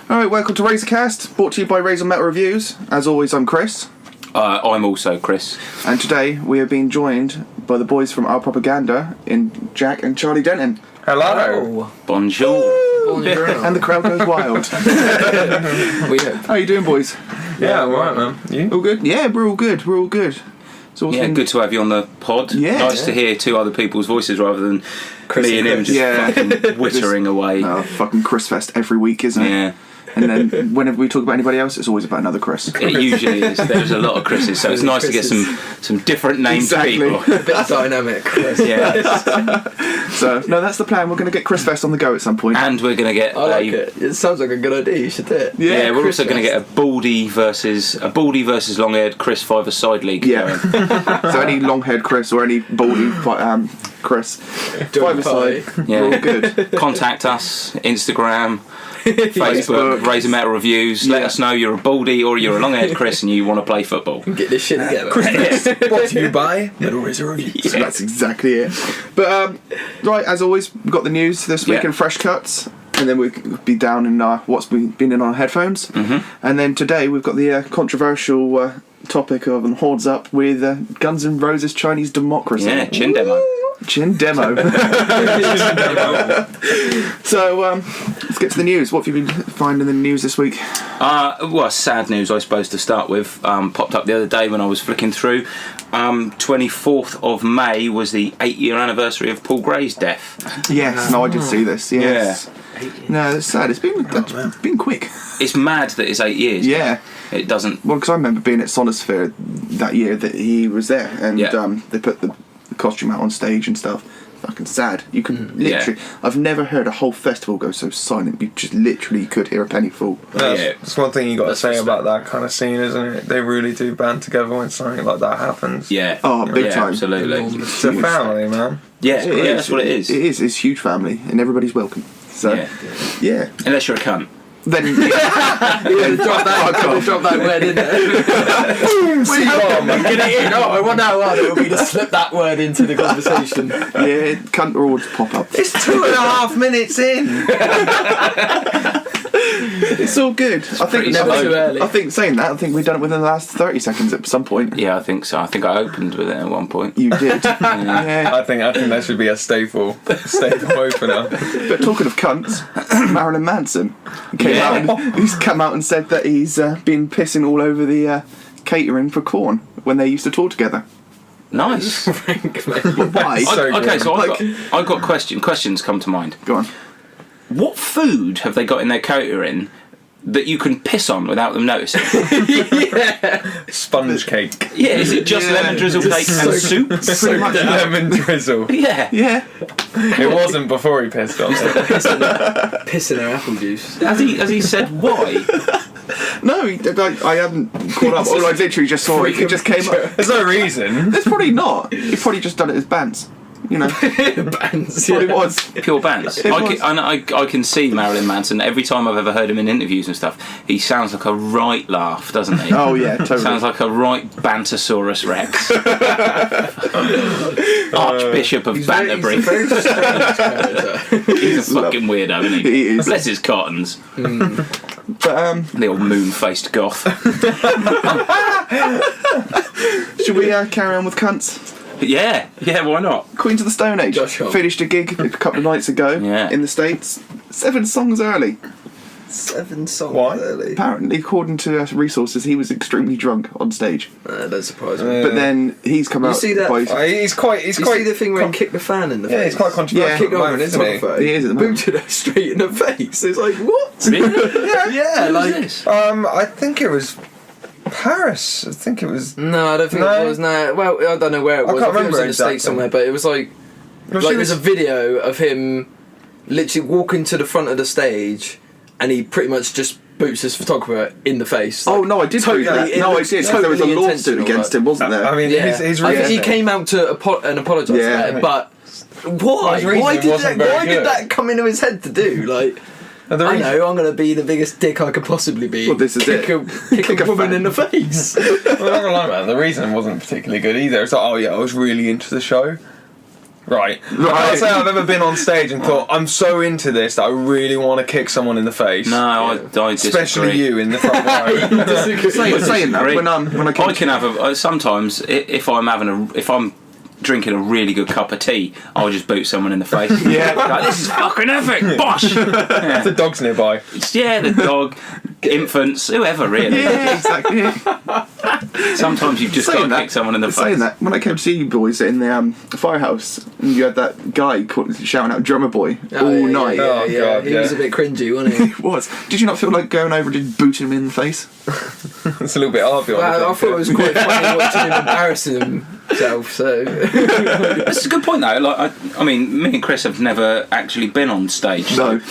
Alright, welcome to Razorcast, brought to you by Razor Metal Reviews. As always, I'm Chris. I'm also Chris. And today we are being joined by the boys from Our Propaganda in Jack and Charlie Denton. Hello. Bonjour. And the crowd goes wild. How are you doing, boys? Yeah, alright, man. You? All good? Yeah, we're all good. So Good to have you on the pod. Yeah. Nice to hear two other people's voices rather than Chris me and him just fucking whittering away. Fucking Chris Fest every week, isn't it? Yeah. And then whenever we talk about anybody else, it's always about another Chris. It usually is. There's a lot of Chris's, so it's nice to get some different named people. A bit dynamic, Chris. Yeah. So, no, that's the plan. We're going to get Chris Fest on the go at some point. And we're going to get I like it. It sounds like a good idea. You should do it. Yeah, we're also going to get a baldy versus long-haired Chris five-a-side league going. So any long-haired Chris or any baldy Chris, five-a-side, Yeah. we're all good. Contact us, Instagram, Facebook, Razor Metal Reviews. Let us know you're a baldy or you're a long-haired Chris and you want to play football. Get this shit together. Brought to you by Metal Razor Reviews. So that's exactly it. But right, as always, we've got the news this week in Fresh Cuts, and then we'll be down in what's been in our headphones. Mm-hmm. And then today we've got the controversial topic of Hordes Up with Guns N' Roses Chinese Democracy. Yeah, chin demo. Chin demo. So let's get to the news. What have you been finding in the news this week? Well, sad news, I suppose, to start with. Popped up the other day when I was flicking through. 24th of May was the 8-year anniversary of Paul Gray's death. Yes, no, I did see this. Yes. Yeah. No, it's sad. It's been quick. It's mad that it's 8 years. Yeah. It doesn't... Well, because I remember being at Sonosphere that year that he was there, and they put the costume out on stage and stuff. Fucking sad. You can literally... I've never heard a whole festival go so silent. You just literally could hear a penny fall. That's one thing you got to say about that kind of scene, isn't it? They really do band together when something like that happens. Yeah. Oh, big time. Absolutely. It's a family, man. Yeah, that's what it is. It is. It's a huge family, and everybody's welcome. So, yeah. Unless you're a cunt. Then Drop that word in there. Get it in. Oh, I wonder how hard it would be to slip that word into the conversation. Yeah, cunt or all just pop up. It's 2.5 minutes in. It's all good. Never too early. I think saying that, I think we've done it within the last 30 seconds at some point. Yeah, I think so. I think I opened with it at one point. You did. Yeah. I think that should be a staple opener. But talking of cunts, Marilyn Manson he's come out and said that he's been pissing all over the catering for Korn when they used to tour together. Nice. But why? So I've got questions come to mind. Go on. What food have they got in their catering that you can piss on without them noticing? Sponge cake. Yeah, is it just lemon drizzle cake and soup? Pretty much. Lemon drizzle. Yeah. It wasn't before he pissed on it. Piss in her apple juice. Has he said why? No, I haven't caught up. All I literally just saw it just came up. There's no reason. There's probably not. He probably just done it as bands. You know, Bands. probably was. Pure bands. I can see Marilyn Manson. Every time I've ever heard him in interviews and stuff, he sounds like a right laugh, doesn't he? Oh yeah, totally. Sounds like a right Bantosaurus Rex. Archbishop of Banterbury. He's a very strange character. He's a fucking weirdo, isn't he? He is. Bless his cottons. But The old moon-faced goth. should we carry on with cunts? Yeah, why not? Queens of the Stone Age Josh Homme. finished a gig a couple of nights ago in the States. 7 songs early. 7 songs Why? early. Apparently, according to resources, he was extremely drunk on stage. Don't surprise me. But then he's come out. see that? He's quite. You see the thing where he kicked the fan in the face? Yeah, he's quite controversial at Kicked the off moment, the isn't he? photographer. He is at the moment. Booted her straight in the face. It's like, what? Really? Yeah, like... I think it was Paris. I think it was. No, I don't think it was. No, well, I don't know where it was. can't I think it was remember in the States exactly. somewhere, but it was like there's a video of him literally walking to the front of the stage, and he pretty much just boots his photographer in the face. Oh no, I did totally that. No, I did. Because there was a lawsuit against him, wasn't there? I mean, yeah, his I think reason. he came out to apologise for that, but why? His reason Why wasn't very did good. that come into his head to do? Like. I know, I'm going to be the biggest dick I could possibly be. Well, this is kick a woman in the face. Well, I'm not gonna lie, man. The reason wasn't particularly good either. It's like, oh yeah, I was really into the show. Right. I can't say I've ever been on stage and thought, I'm so into this that I really want to kick someone in the face. No, I disagree. Especially you in the front row. saying that, when I can have sometimes if I'm drinking a really good cup of tea, I'll just boot someone in the face. Yeah. Like, this is fucking epic, bosh! Yeah. The dog's nearby. The dog, infants, whoever really. Yeah, exactly. Sometimes you've just got to kick someone in the face. Saying that, when I came to see you boys in the firehouse, and you had that guy shouting out "Drummer Boy" all night. Yeah, God, he was a bit cringy, wasn't he? It was. Did you not feel like going over and just booting him in the face? It's a little bit hard. I thought it was quite funny watching him embarrassing himself. So that's a good point, though. Like, I mean, me and Chris have never actually been on stage. No.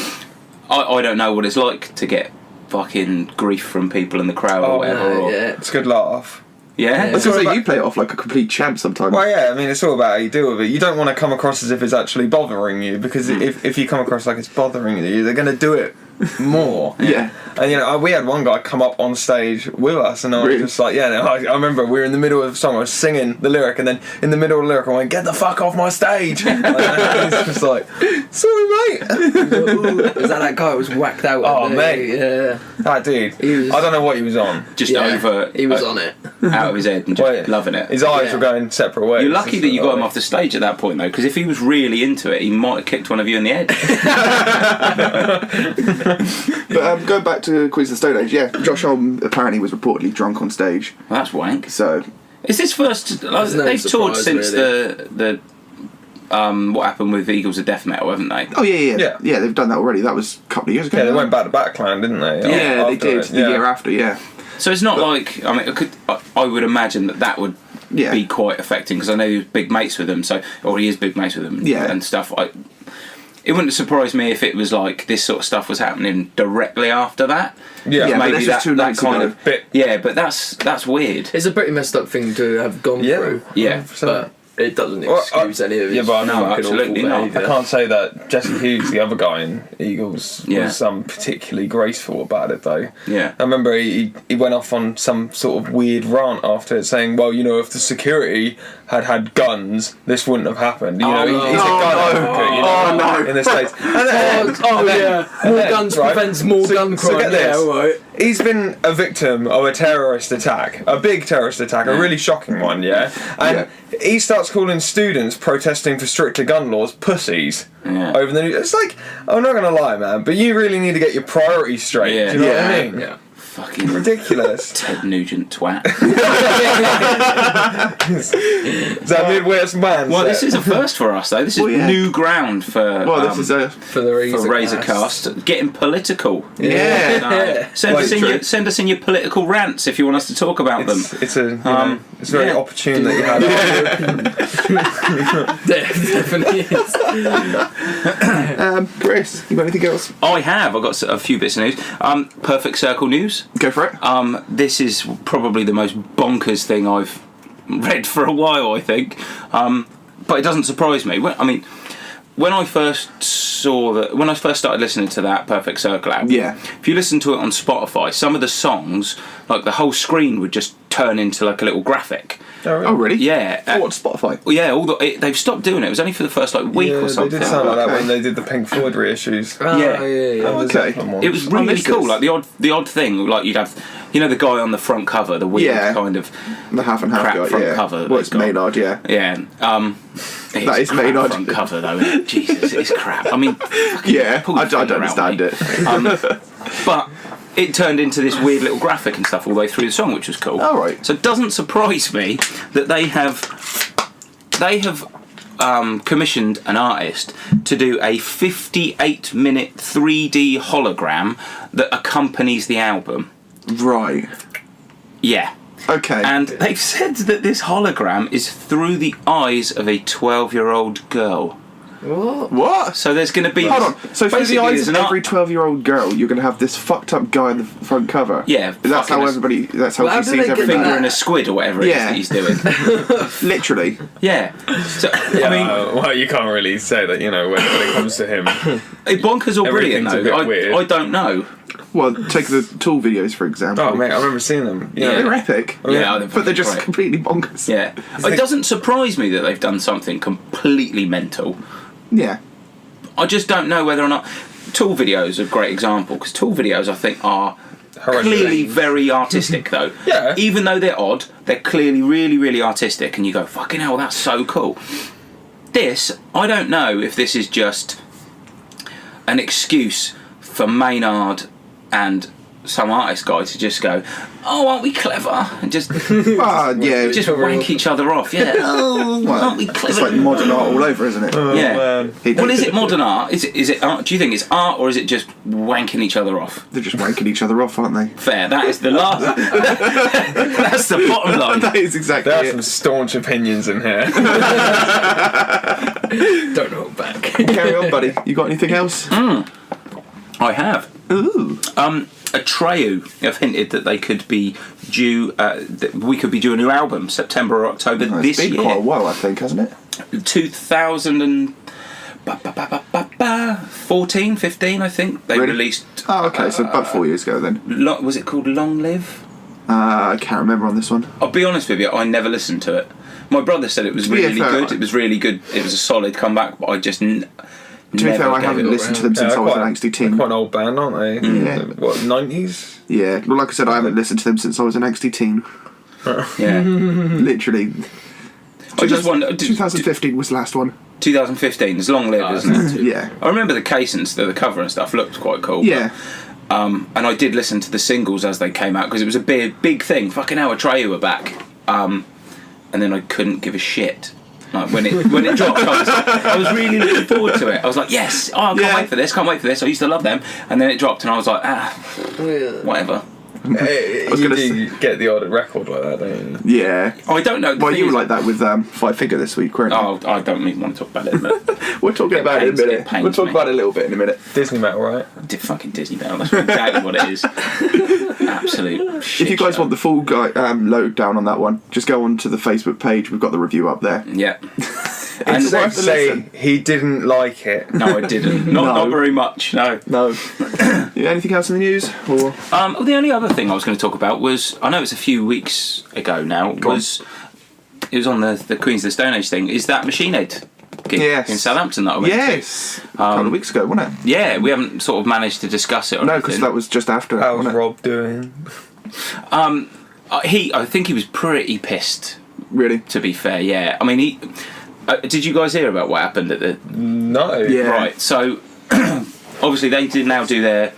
I don't know what it's like to get fucking grief from people in the crowd or whatever. It's a good laugh. Yeah? I was going to say, you play it off like a complete champ sometimes. Well, yeah, I mean, it's all about how you deal with it. You don't want to come across as if it's actually bothering you, because if you come across like it's bothering you, they're going to do it more. Yeah. And, you know, we had one guy come up on stage with us, and I was just like, I remember we were in the middle of a song, I was singing the lyric, and then in the middle of the lyric I went, "Get the fuck off my stage!" And it's just like, "Sorry, mate." Was that guy who was whacked out? Oh, mate. Yeah. That dude. I don't know what he was on. Just over. He was on it. Out of his head and just loving it. His eyes were going separate ways. You're lucky that you got him off the stage at that point, though, because if he was really into it, he might have kicked one of you in the head. But going back to Queens of the Stone Age, Josh Homme apparently was reportedly drunk on stage. Well, that's wank. So, is this first? They've toured since the what happened with Eagles of Death Metal, haven't they? Oh yeah, they've done that already. That was a couple of years ago. Yeah, they went back to Backland, didn't they? Yeah, they did the year after. Yeah. So it's not like, I mean, I would imagine that would be quite affecting, because I know he was big mates with them, or he is big mates with them and stuff. It wouldn't surprise me if it was like this sort of stuff was happening directly after that. Yeah, maybe but that's just that kind of bit. Yeah, but that's weird. It's a pretty messed up thing to have gone through. Yeah, but it doesn't excuse any of his absolutely not. I can't say that Jesse Hughes, the other guy in Eagles, was particularly graceful about it, though. Yeah. I remember he went off on some sort of weird rant after it, saying, well, you know, if the security had guns, this wouldn't have happened. You know, he's a gun advocate, in the States. More guns prevents more gun crime. So get this. He's been a victim of a terrorist attack, a big terrorist attack, a really shocking one, and he starts calling students protesting for stricter gun laws pussies over the news. It's like, I'm not going to lie, man, but you really need to get your priorities straight. Do you know what I mean? Yeah. Fucking ridiculous. Ted Nugent twat. Is that Midwest man? Well, this is a first for us, though. This is new ground for. Well, this is for the Razorcast. Getting political. Yeah. Send us in your political rants if you want us to talk about them. It's very opportune that you had. Definitely is. Chris, you got anything else? I have. I've got a few bits of news. Perfect Circle news. Go for it. This is probably the most bonkers thing I've read for a while, I think. But it doesn't surprise me. When I first started listening to that Perfect Circle album, if you listen to it on Spotify, some of the songs, like the whole screen would just turn into like a little graphic. Oh, really? Yeah. What, Spotify? Well, yeah, they've stopped doing it. It was only for the first week or something. They did sound like that when they did the Pink Floyd reissues. Oh, okay. It was really cool. Like the odd thing, like you'd have, the guy on the front cover, the weird kind of the half and half crap guy, front cover. Well, it's Maynard, Yeah. That is Maynard front cover though. Jesus, it's crap. I mean, I don't understand it. But it turned into this weird little graphic and stuff all the way through the song, which was cool. All right. So it doesn't surprise me that they have commissioned an artist to do a 58-minute 3D hologram that accompanies the album. Right. Yeah. Okay. And they've said that this hologram is through the eyes of a 12-year-old girl. What? So there's going to be... Hold on. So through the eyes of every 12-year-old girl, you're going to have this fucked up guy on the front cover? Yeah. That's how everybody... That's how she sees everything. Finger in a squid or whatever it is that he's doing. Literally. Yeah. So, well, you can't really say that, when it comes to him. Bonkers or brilliant, though? Weird. I don't know. Well, take the Tool videos for example. Oh mate, I remember seeing them. Yeah. They're epic. But they're just great. completely bonkers. Yeah. It doesn't surprise me that they've done something completely mental. Yeah. I just don't know whether or not... Tool videos are a great example, because Tool videos, I think, are clearly very artistic, though. Yeah. Even though they're odd, they're clearly really, really artistic, and you go, fucking hell, that's so cool. This, I don't know if this is just an excuse for Maynard and some artist guy to just go, oh, aren't we clever? And just Yeah. just wank each other off. Yeah. Oh, aren't we clever? It's like modern art all over, isn't it? Yeah. Man. Well, is it modern art? Is it art? Do you think it's art, or is it just wanking each other off? They're just wanking each other off, aren't they? Fair. That is the last. That's the bottom line. That is exactly There are it. some staunch opinions in here. Don't hold back. Carry on, buddy. You got anything else? I have. Ooh. Atreyu have hinted that they could be due. That we could be due a new album, September or October It's this been year. quite a while, I think, hasn't it? 2014, 15, I think they Really? released. Oh, okay, so about 4 years ago then. Was it called Long Live? I can't remember on this one. I'll be honest with you, I never listened to it. My brother said it was really fair, good. It was really good. It was a solid comeback, but I just To be fair, I haven't listened to them since I was an angsty They're teen. quite an old band, aren't they? Yeah. What, 90s? Yeah, well, like I said, I haven't listened to them since I was an angsty teen. Yeah. Literally. I just wonder. 2015 was the last one. 2015 is Long Live, isn't it? Yeah. I remember the case and the cover and stuff looked quite cool. Yeah. And I did listen to the singles as they came out because it was a big thing. Fucking hell, Atreyu were back. And then I couldn't give a shit. Like when it dropped, I was really looking forward to it. I was like, yes, I can't wait for this. Can't wait for this. I used to love them. And then it dropped, and I was like, whatever. You do get the odd record like that, don't you? Yeah. I don't know. Well, you were like that with Five Finger this week, weren't you? Oh, I don't even want to talk about it in a minute. We're talking about it in a minute. pains We'll talk me. about it a little bit in a minute. Disney metal, right? Fucking Disney Metal. That's exactly what it is. Absolute shit If you guys show. want the full lowdown on that one, just go on to the Facebook page. We've got the review up there. Yeah. And It's worth a say listen. he didn't like it. No, I didn't. Not very much, no. No. Yeah, anything else in the news? Or The only other thing I was going to talk about was, I know it's a few weeks ago now, it was on the Queens of the Stone Age thing, is that Machine Head gig Yes. in Southampton that I went to. yes, a couple of weeks ago, wasn't it? Yeah, we haven't sort of managed to discuss it or No, because anything. that was just after. How's wasn't it? Rob doing? I think he was pretty pissed, Really? to be fair, yeah. I mean, he... did you guys hear about what happened at the... No. Yeah. Right, so obviously they did now do their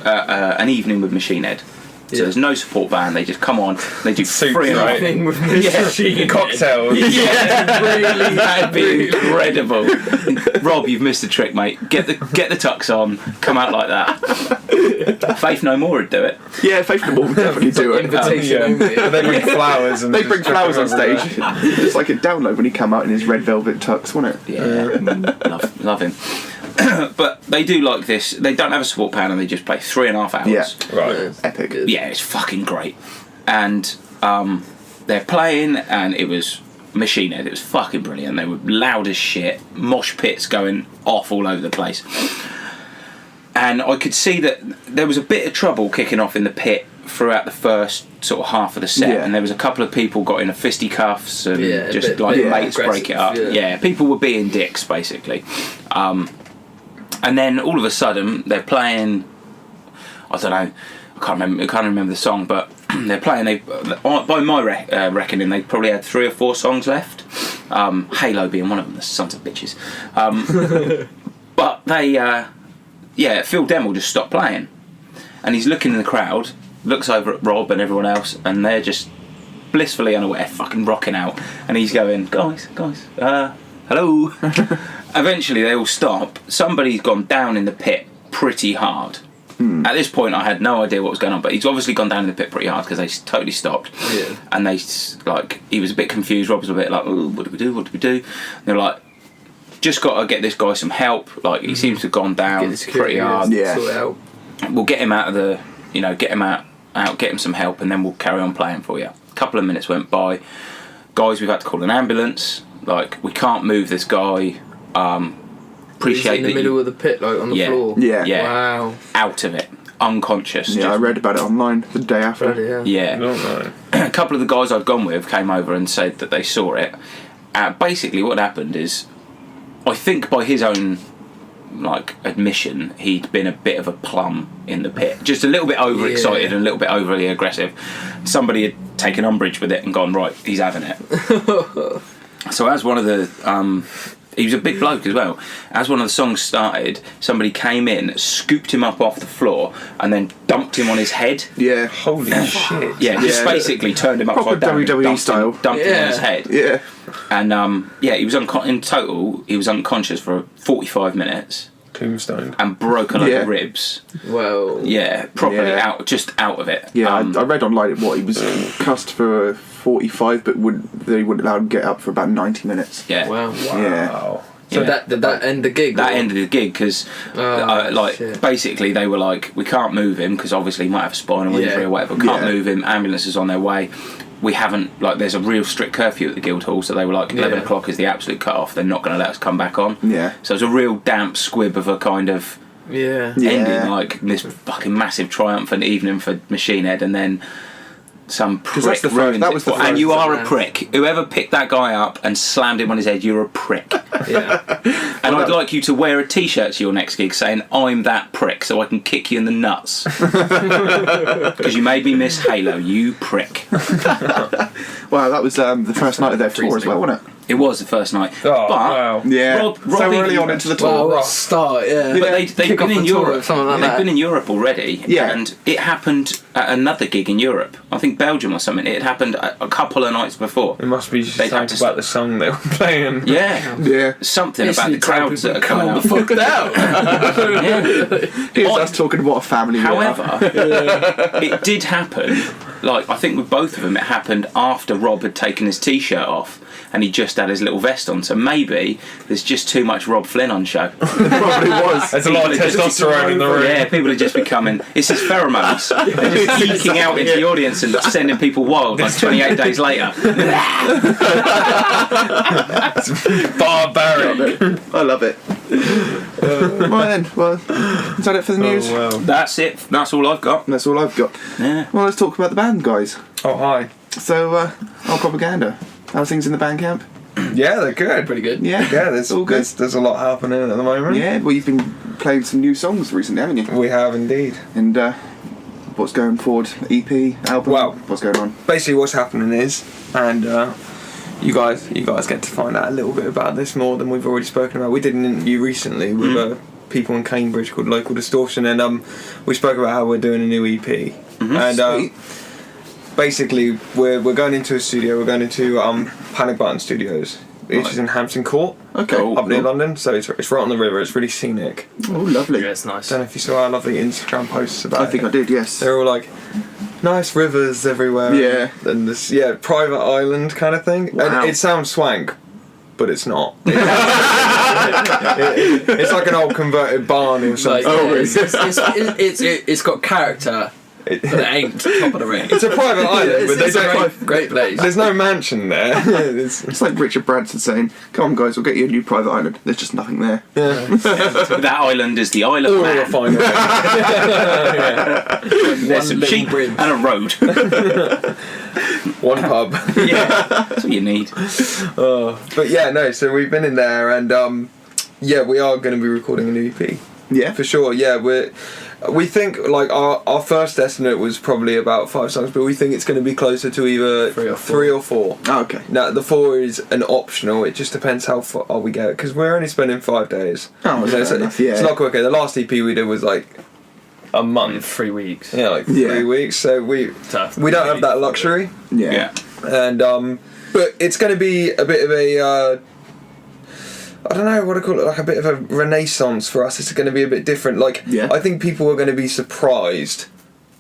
an evening with Machine Head. So there's no support band. They just come on. They do Suits, free and right? Thing with Machine Head. Cocktails. Yeah, Really that'd be incredible. Rob, you've missed a trick, mate. Get the tux on. Come out like that. Faith No More would do it. Yeah, Faith No More would definitely do it. Invitation only. They bring flowers and They just bring chuck flowers them on over stage. It's like a download when he came out in his red velvet tux, wasn't it? Yeah, love him. But they do like this. They don't have a support band and they just play 3.5 hours. Yeah. there. Right. Epic. Yeah, it's fucking great. And they're playing, and it was Machine Head. It was fucking brilliant. They were loud as shit. Mosh pits going off all over the place. And I could see that there was a bit of trouble kicking off in the pit throughout the first sort of half of the set. Yeah. And there was a couple of people got in a fisticuffs and Yeah, a just bit- like yeah, mates break it up. aggressive, Yeah. yeah. People were being dicks, basically. And then all of a sudden they're playing, I don't know, I can't remember the song, but they're playing. By my reckoning, they probably had 3 or 4 songs left. Halo being one of them. The sons of bitches. But they, Phil Demmel just stopped playing, and he's looking in the crowd, looks over at Rob and everyone else, and they're just blissfully unaware, fucking rocking out, and he's going, guys, hello. Eventually they all stop. Somebody's gone down in the pit pretty hard. At this point I had no idea what was going on, but he's obviously gone down in the pit pretty hard because they totally stopped. Yeah. And they, like, he was a bit confused. Rob was a bit like, oh, what do we do? And they're like, just got to get this guy some help. Like, he seems to have gone down pretty hard. Yeah. Sort it out. We'll get him out of the, get him out, get him some help, and then we'll carry on playing for you. A couple of minutes went by. Guys, we've had to call an ambulance. Like, we can't move this guy. He's Appreciate in the that middle of the pit, like on the Yeah. floor. Yeah. Yeah. Wow. out of it. unconscious. Yeah, I read about it online the day after. Bloody hell. Yeah. A couple of the guys I'd gone with came over and said that they saw it. Basically, what happened is, I think by his own admission, he'd been a bit of a plum in the pit, just a little bit overexcited and a little bit overly aggressive. Somebody had taken umbrage with it and gone, right, he's having it. So as one of the he was a big bloke as well. As one of the songs started, somebody came in, scooped him up off the floor, and then dumped him on his head. Yeah. Holy shit. Yeah, just basically turned him upside down. WWE style. Dumped him on his head. Yeah. And he was in total, he was unconscious for 45 minutes. Tombstone. And broke a load of ribs. Well. Yeah, properly out of it. Yeah, I read online he was cussed for 45, but they wouldn't allow him to get up for about 90 minutes. Yeah. Wow. Yeah. So did that end the gig? That ended the gig because, basically they were like, we can't move him because obviously he might have a spinal injury or whatever. Can't move him. Ambulances on their way. We haven't there's a real strict curfew at the Guildhall, so they were like 11 o'clock is the absolute cut off. They're not going to let us come back on. Yeah. So it was a real damp squib of a kind of ending, like this fucking massive triumphant evening for Machine Head, and then some prick ruined it. And you are a prick. Whoever picked that guy up and slammed him on his head, you're a prick. Yeah. And I'd like you to wear a t-shirt to your next gig saying, I'm that prick, so I can kick you in the nuts. Because you made me miss Halo, you prick. Wow, that was the first night of their tour as well, wasn't it? It was the first night. Oh, wow. Yeah. Rob so early on into the tour. Well, start, But they've been in Europe. Like they've been in Europe already. Yeah. And it happened at another gig in Europe. I think Belgium or something. It happened a couple of nights before. It must be just something about the song they were playing. Yeah. Yeah. Something about the crowds that are coming out. Fuck down. Here's us talking what a family we are. However, it did happen. I think with both of them, it happened after Rob had taken his t-shirt off and he just had his little vest on. So maybe there's just too much Rob Flynn on show. It probably was. There's a lot of testosterone in the room. Yeah, people are just becoming. It's his pheromones. They're just leaking out into the audience and sending people wild. 28 days later. Barbaric. I love it. Right then, well, is that it for the news? Oh, wow. That's it. That's all I've got. That's all I've got. Yeah. Well, let's talk about the band, guys. Oh, hi. So, our propaganda. How's things in the band camp? Yeah, they're good. Pretty good. Yeah. Yeah, there's all good. There's a lot happening at the moment. Yeah, well, you've been playing some new songs recently, haven't you? We have indeed. And what's going forward? EP, album? Well, what's going on? Basically, what's happening is, and you guys get to find out a little bit about this more than we've already spoken about. We did an interview recently with people in Cambridge called Local Distortion, and we spoke about how we're doing a new EP. Mm-hmm. And basically, we're going into a studio. We're going into Panic Button Studios, which is in Hampton Court, up near London. So it's right on the river. It's really scenic. Oh, lovely. Yeah, it's nice. I don't know if you saw our lovely Instagram posts about it. I think I did, yes. They're all like nice rivers everywhere. Yeah. And this private island kind of thing. Wow. And it sounds swank, but it's not. It's like an old converted barn or something. It's got character. But it ain't top of the range. It's a private island, but it's a great place. There's no mansion there. It's like Richard Branson saying, "Come on, guys, we'll get you a new private island." There's just nothing there. That island is the Isle of Man. There's some sheep and a road. One pub. Yeah, that's what you need. But yeah, no. So we've been in there, and we are going to be recording a new EP. Yeah, for sure. Yeah, we think our first estimate was probably about 5 songs, but we think it's going to be closer to either 3 or 4. Oh, okay. Now the 4 is an optional. It just depends how far we get, because we're only spending 5 days. Oh, it's not quick. The last EP we did was like a month, 3 weeks. Yeah, 3 weeks. So we don't have that luxury. Yeah. And but it's going to be a bit of a. I don't know what to call it, like a bit of a renaissance for us. It's going to be a bit different. I think people are going to be surprised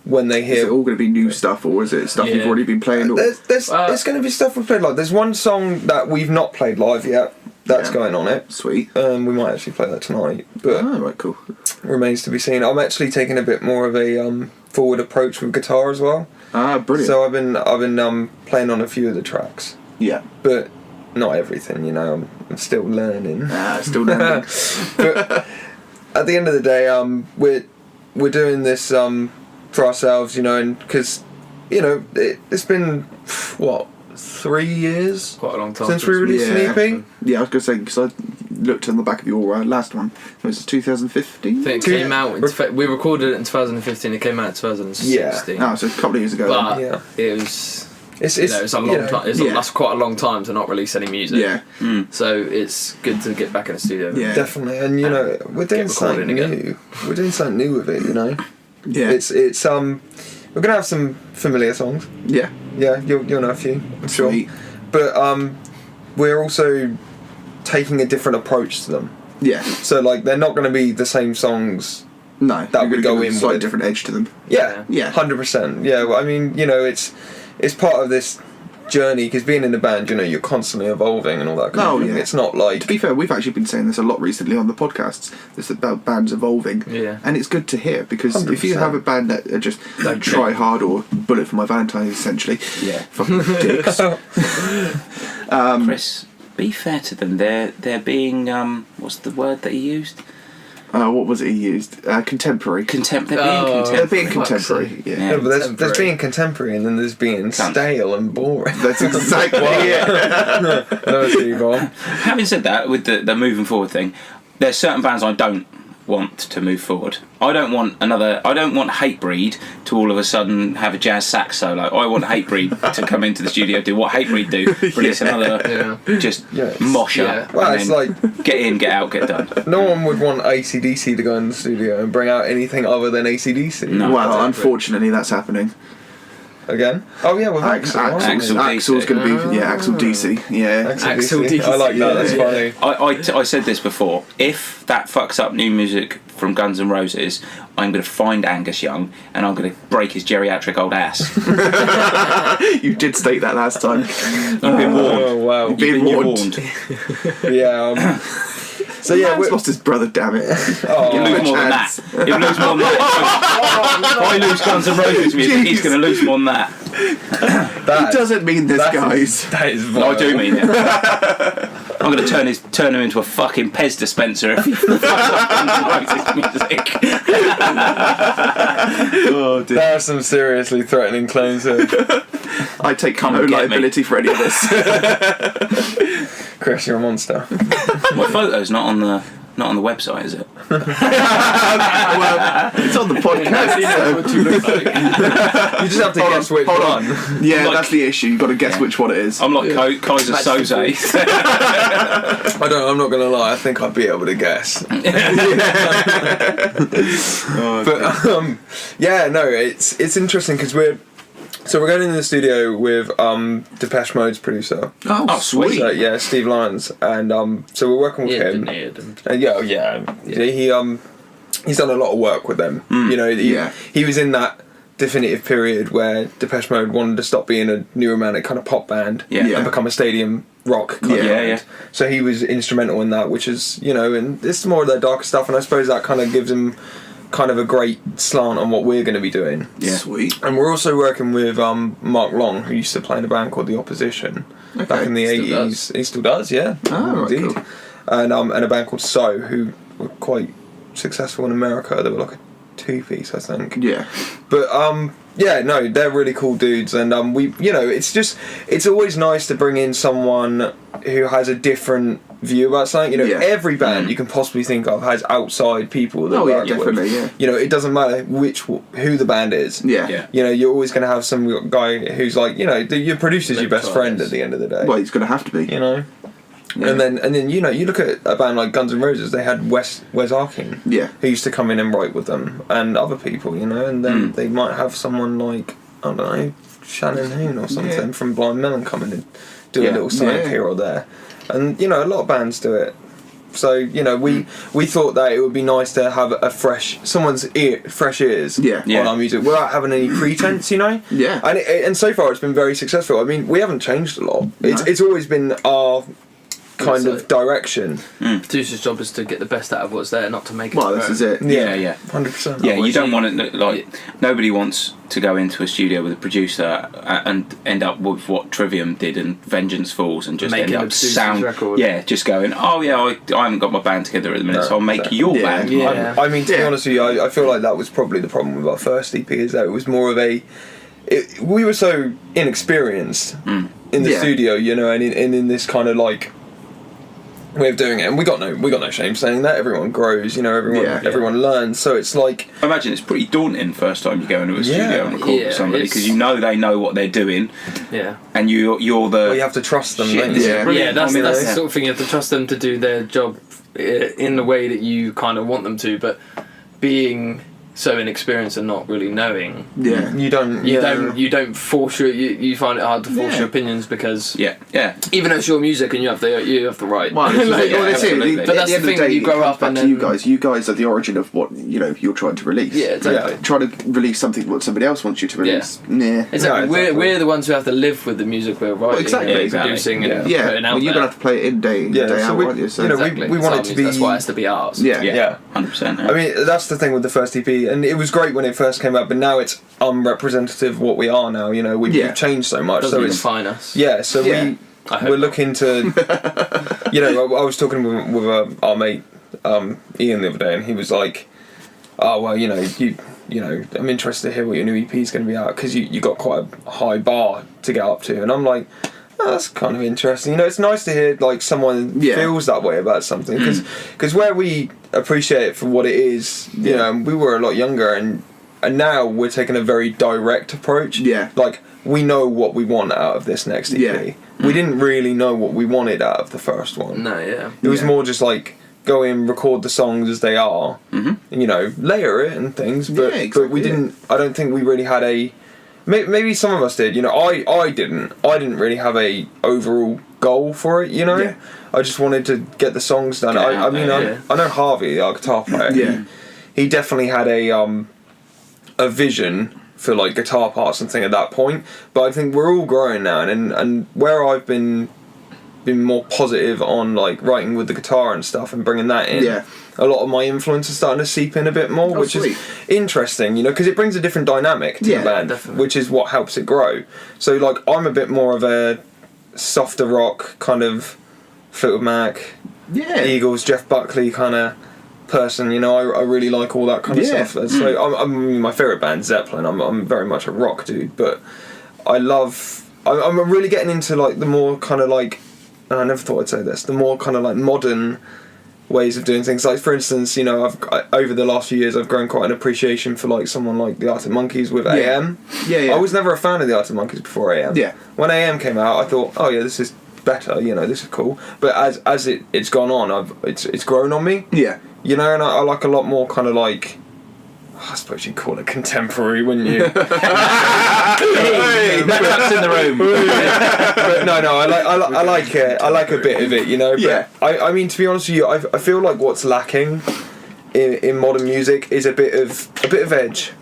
when they hear. Is it all going to be new stuff, or is it stuff you've already been playing? There's going to be stuff we've played live. There's one song that we've not played live yet. That's going on it. Sweet. We might actually play that tonight, but right, cool. Remains to be seen. I'm actually taking a bit more of a forward approach with guitar as well. Ah, brilliant. So I've been playing on a few of the tracks. Yeah. But not everything, I'm still learning. Still learning. But at the end of the day, we're doing this for ourselves, you know, and because, you know, it's been, what, 3 years? Quite a long time since we released an EP. Yeah, I was going to say, because I looked on the back of your last one. It was 2015? I think it came out, we recorded it in 2015, it came out in 2016. Yeah. Oh, so a couple of years ago. But Yeah. it was... It's a long time. Yeah. That's quite a long time to not release any music. Yeah. So it's good to get back in the studio. Yeah. Definitely, and you know, we're doing something new. again. We're doing something new with it, you know. Yeah. It's we're gonna have some familiar songs. Yeah. Yeah, you'll know a few, I'm sure. Sweet. But we're also taking a different approach to them. Yeah. So like, they're not going to be the same songs. No. That you're would gonna go give in a slightly with. different edge to them. Yeah. Yeah. 100%. Yeah. Well, I mean, you know, it's part of this journey, because being in a band, you know, you're constantly evolving and all that kind of thing. Yeah. It's not like... To be fair, we've actually been saying this a lot recently on the podcasts. This about bands evolving. Yeah. And it's good to hear, because if you 100%. have a band that are just try hard or bullet for my Valentine, essentially. Yeah. Fucking dicks. Chris, be fair to them. They're being what's the word that he used? What was it he used? Contemporary. They're being They're contemporary. being contemporary. Yeah. Yeah, but there's Contemporary. being contemporary and then there's being stale and boring. That's exactly it. No, Steve, on. Having said that, with the moving forward thing, there's certain bands I don't want to move forward. I don't want Hatebreed to all of a sudden have a jazz sax solo. I want Hatebreed to come into the studio, do what Hatebreed do, release another mosher, Yeah. Well, and it's then like... get in, get out, get done. No one would want AC/DC to go in the studio and bring out anything other than AC/DC. No. Well, unfortunately, that's happening. Again? Oh yeah, with Axel. Axel's going to be Axel DC. Yeah. Axel DC. I like that. That's funny. I said this before. If that fucks up new music from Guns N' Roses, I'm going to find Angus Young and I'm going to break his geriatric old ass. You did state that last time. You've been warned. Oh wow. You've been warned. Yeah. So yeah, Man's lost his brother. Damn it. He'll lose more than that. He'll lose more than that. If I lose Guns N' Roses music, he's going to lose more than that. He doesn't mean this, guys. That is I do mean it. I'm going to turn him into a fucking Pez dispenser if he fucks up Guns N' Roses music. Oh dear. There are some seriously threatening claims here. I take Come no and get liability for any of this. Chris, you're a monster. My photo's not on the website, is it? Well, it's on the podcast. You just have to guess which hold one. on. Yeah, Like- that's the issue. You've got to guess which one it is. I'm like Kaiser Soze. I'm not going to lie, I think I'd be able to guess. But yeah, no, it's interesting because we're going in the studio with Depeche Mode's producer. Oh, sweet. So, yeah, Steve Lyons, and so we're working with him. He's done a lot of work with them. You know, he was in that definitive period where Depeche Mode wanted to stop being a new romantic kind of pop band and become a stadium rock kind of band. So he was instrumental in that, which is, you know, and this is more of their darker stuff, and I suppose that kind of gives him kind of a great slant on what we're going to be doing. Yeah. Sweet. And we're also working with Mark Long, who used to play in a band called The Opposition back in the 80s. He still does, yeah. Oh, right, indeed. cool. And a band called So, who were quite successful in America. They were like a two-piece, I think. Yeah. But yeah, no, they're really cool dudes, and we, you know, it's always nice to bring in someone who has a different view about something. You know, every band you can possibly think of has outside people that work definitely, with. yeah. You know, it doesn't matter who the band is. Yeah. You know, you're always going to have some guy who's like, you know, your producer's your best friend at the end of the day. Well, he's going to have to be. You know. Yeah. And then you know, you look at a band like Guns N' Roses. They had Wes Arkin, who used to come in and write with them, and other people, you know. And then they might have someone like, I don't know, Shannon Hoon or something from Blind Melon come in and do a little something here or there. And you know, a lot of bands do it. So you know, we thought that it would be nice to have fresh ears on our music without having any pretense, you know. Yeah. And so far it's been very successful. I mean, we haven't changed a lot. It's always been our kind of direction. Producer's job is to get the best out of what's there, not to make it. Well, this is it. Yeah. 100%. Yeah, you don't want it nobody wants to go into a studio with a producer and end up with what Trivium did and Vengeance Falls and just Making end a up producer's record. just going, oh yeah, I haven't got my band together at the minute, so I'll make your band. Yeah. I mean, to be honest with you, I feel like that was probably the problem with our first EP, is that it was more of we were so inexperienced in the studio, you know, and in this kind of like way of doing it, and we got no shame saying that. Everyone grows, you know, everyone learns, so it's like, I imagine it's pretty daunting first time you go into a studio and record with somebody, because you know they know what they're doing, and you're the well, you have to trust them, don't you? That's the sort of thing, you have to trust them to do their job in the way that you kind of want them to, but being so inexperienced and not really knowing, you don't force you find it hard to force your opinions, because even though it's your music and you have the right. Well, that's it. But that's the thing, when you grow up and then you guys are the origin of what, you know, you're trying to release. Yeah, exactly. Try to release something what somebody else wants you to release. Exactly. We're the ones who have to live with the music we're writing, and producing, and putting out there. You're gonna have to play it in day out, aren't you? So you know, we want it to be. That's why it has to be ours. Yeah, 100%. I mean, that's the thing with the first EP, and it was great when it first came out, but now it's unrepresentative of what we are now. You know, we've changed so much. Doesn't so it's define us. Yeah, so we're looking to. You know, I was talking with our mate Ian the other day, and he was like, "Oh well, you know, I'm interested to hear what your new EP is going to be out, because you got quite a high bar to get up to," and I'm like, oh, that's kind of interesting. You know, it's nice to hear like someone feels that way about something, because where we appreciate it for what it is, you know, we were a lot younger, and now we're taking a very direct approach. Like, we know what we want out of this next EP. We didn't really know what we wanted out of the first one. It was more just like, go in, record the songs as they are, and, you know, layer it and things, but we didn't. I don't think we really had a. Maybe some of us did, you know. I didn't really have a overall goal for it, you know. I just wanted to get the songs done. I know Harvey, our guitar player. He definitely had a vision for like guitar parts and thing at that point. But I think we're all growing now, and where I've been more positive on like writing with the guitar and stuff and bringing that in. A lot of my influence is starting to seep in a bit more, which is interesting, you know, because it brings a different dynamic to the band, which is what helps it grow. So, like, I'm a bit more of a softer rock kind of Fleetwood Mac, Eagles, Jeff Buckley kind of person, you know. I really like all that kind of stuff. So, I'm my favourite band, Zeppelin. I'm very much a rock dude, but I'm really getting into, like, the more kind of, like, and I never thought I'd say this, the more kind of, like, modern ways of doing things. Like, for instance, you know, over the last few years I've grown quite an appreciation for like someone like the Arctic Monkeys with AM. I was never a fan of the Arctic Monkeys before AM. When AM came out, I thought, oh yeah, this is better, you know, this is cool. But as it's gone on, it's grown on me. You know, and I like a lot more kind of like, I suppose you'd call it contemporary, wouldn't you? That's in the room. But no, I like it. I like a bit of it, you know. But I mean, to be honest with you, I feel like what's lacking in modern music is a bit of edge.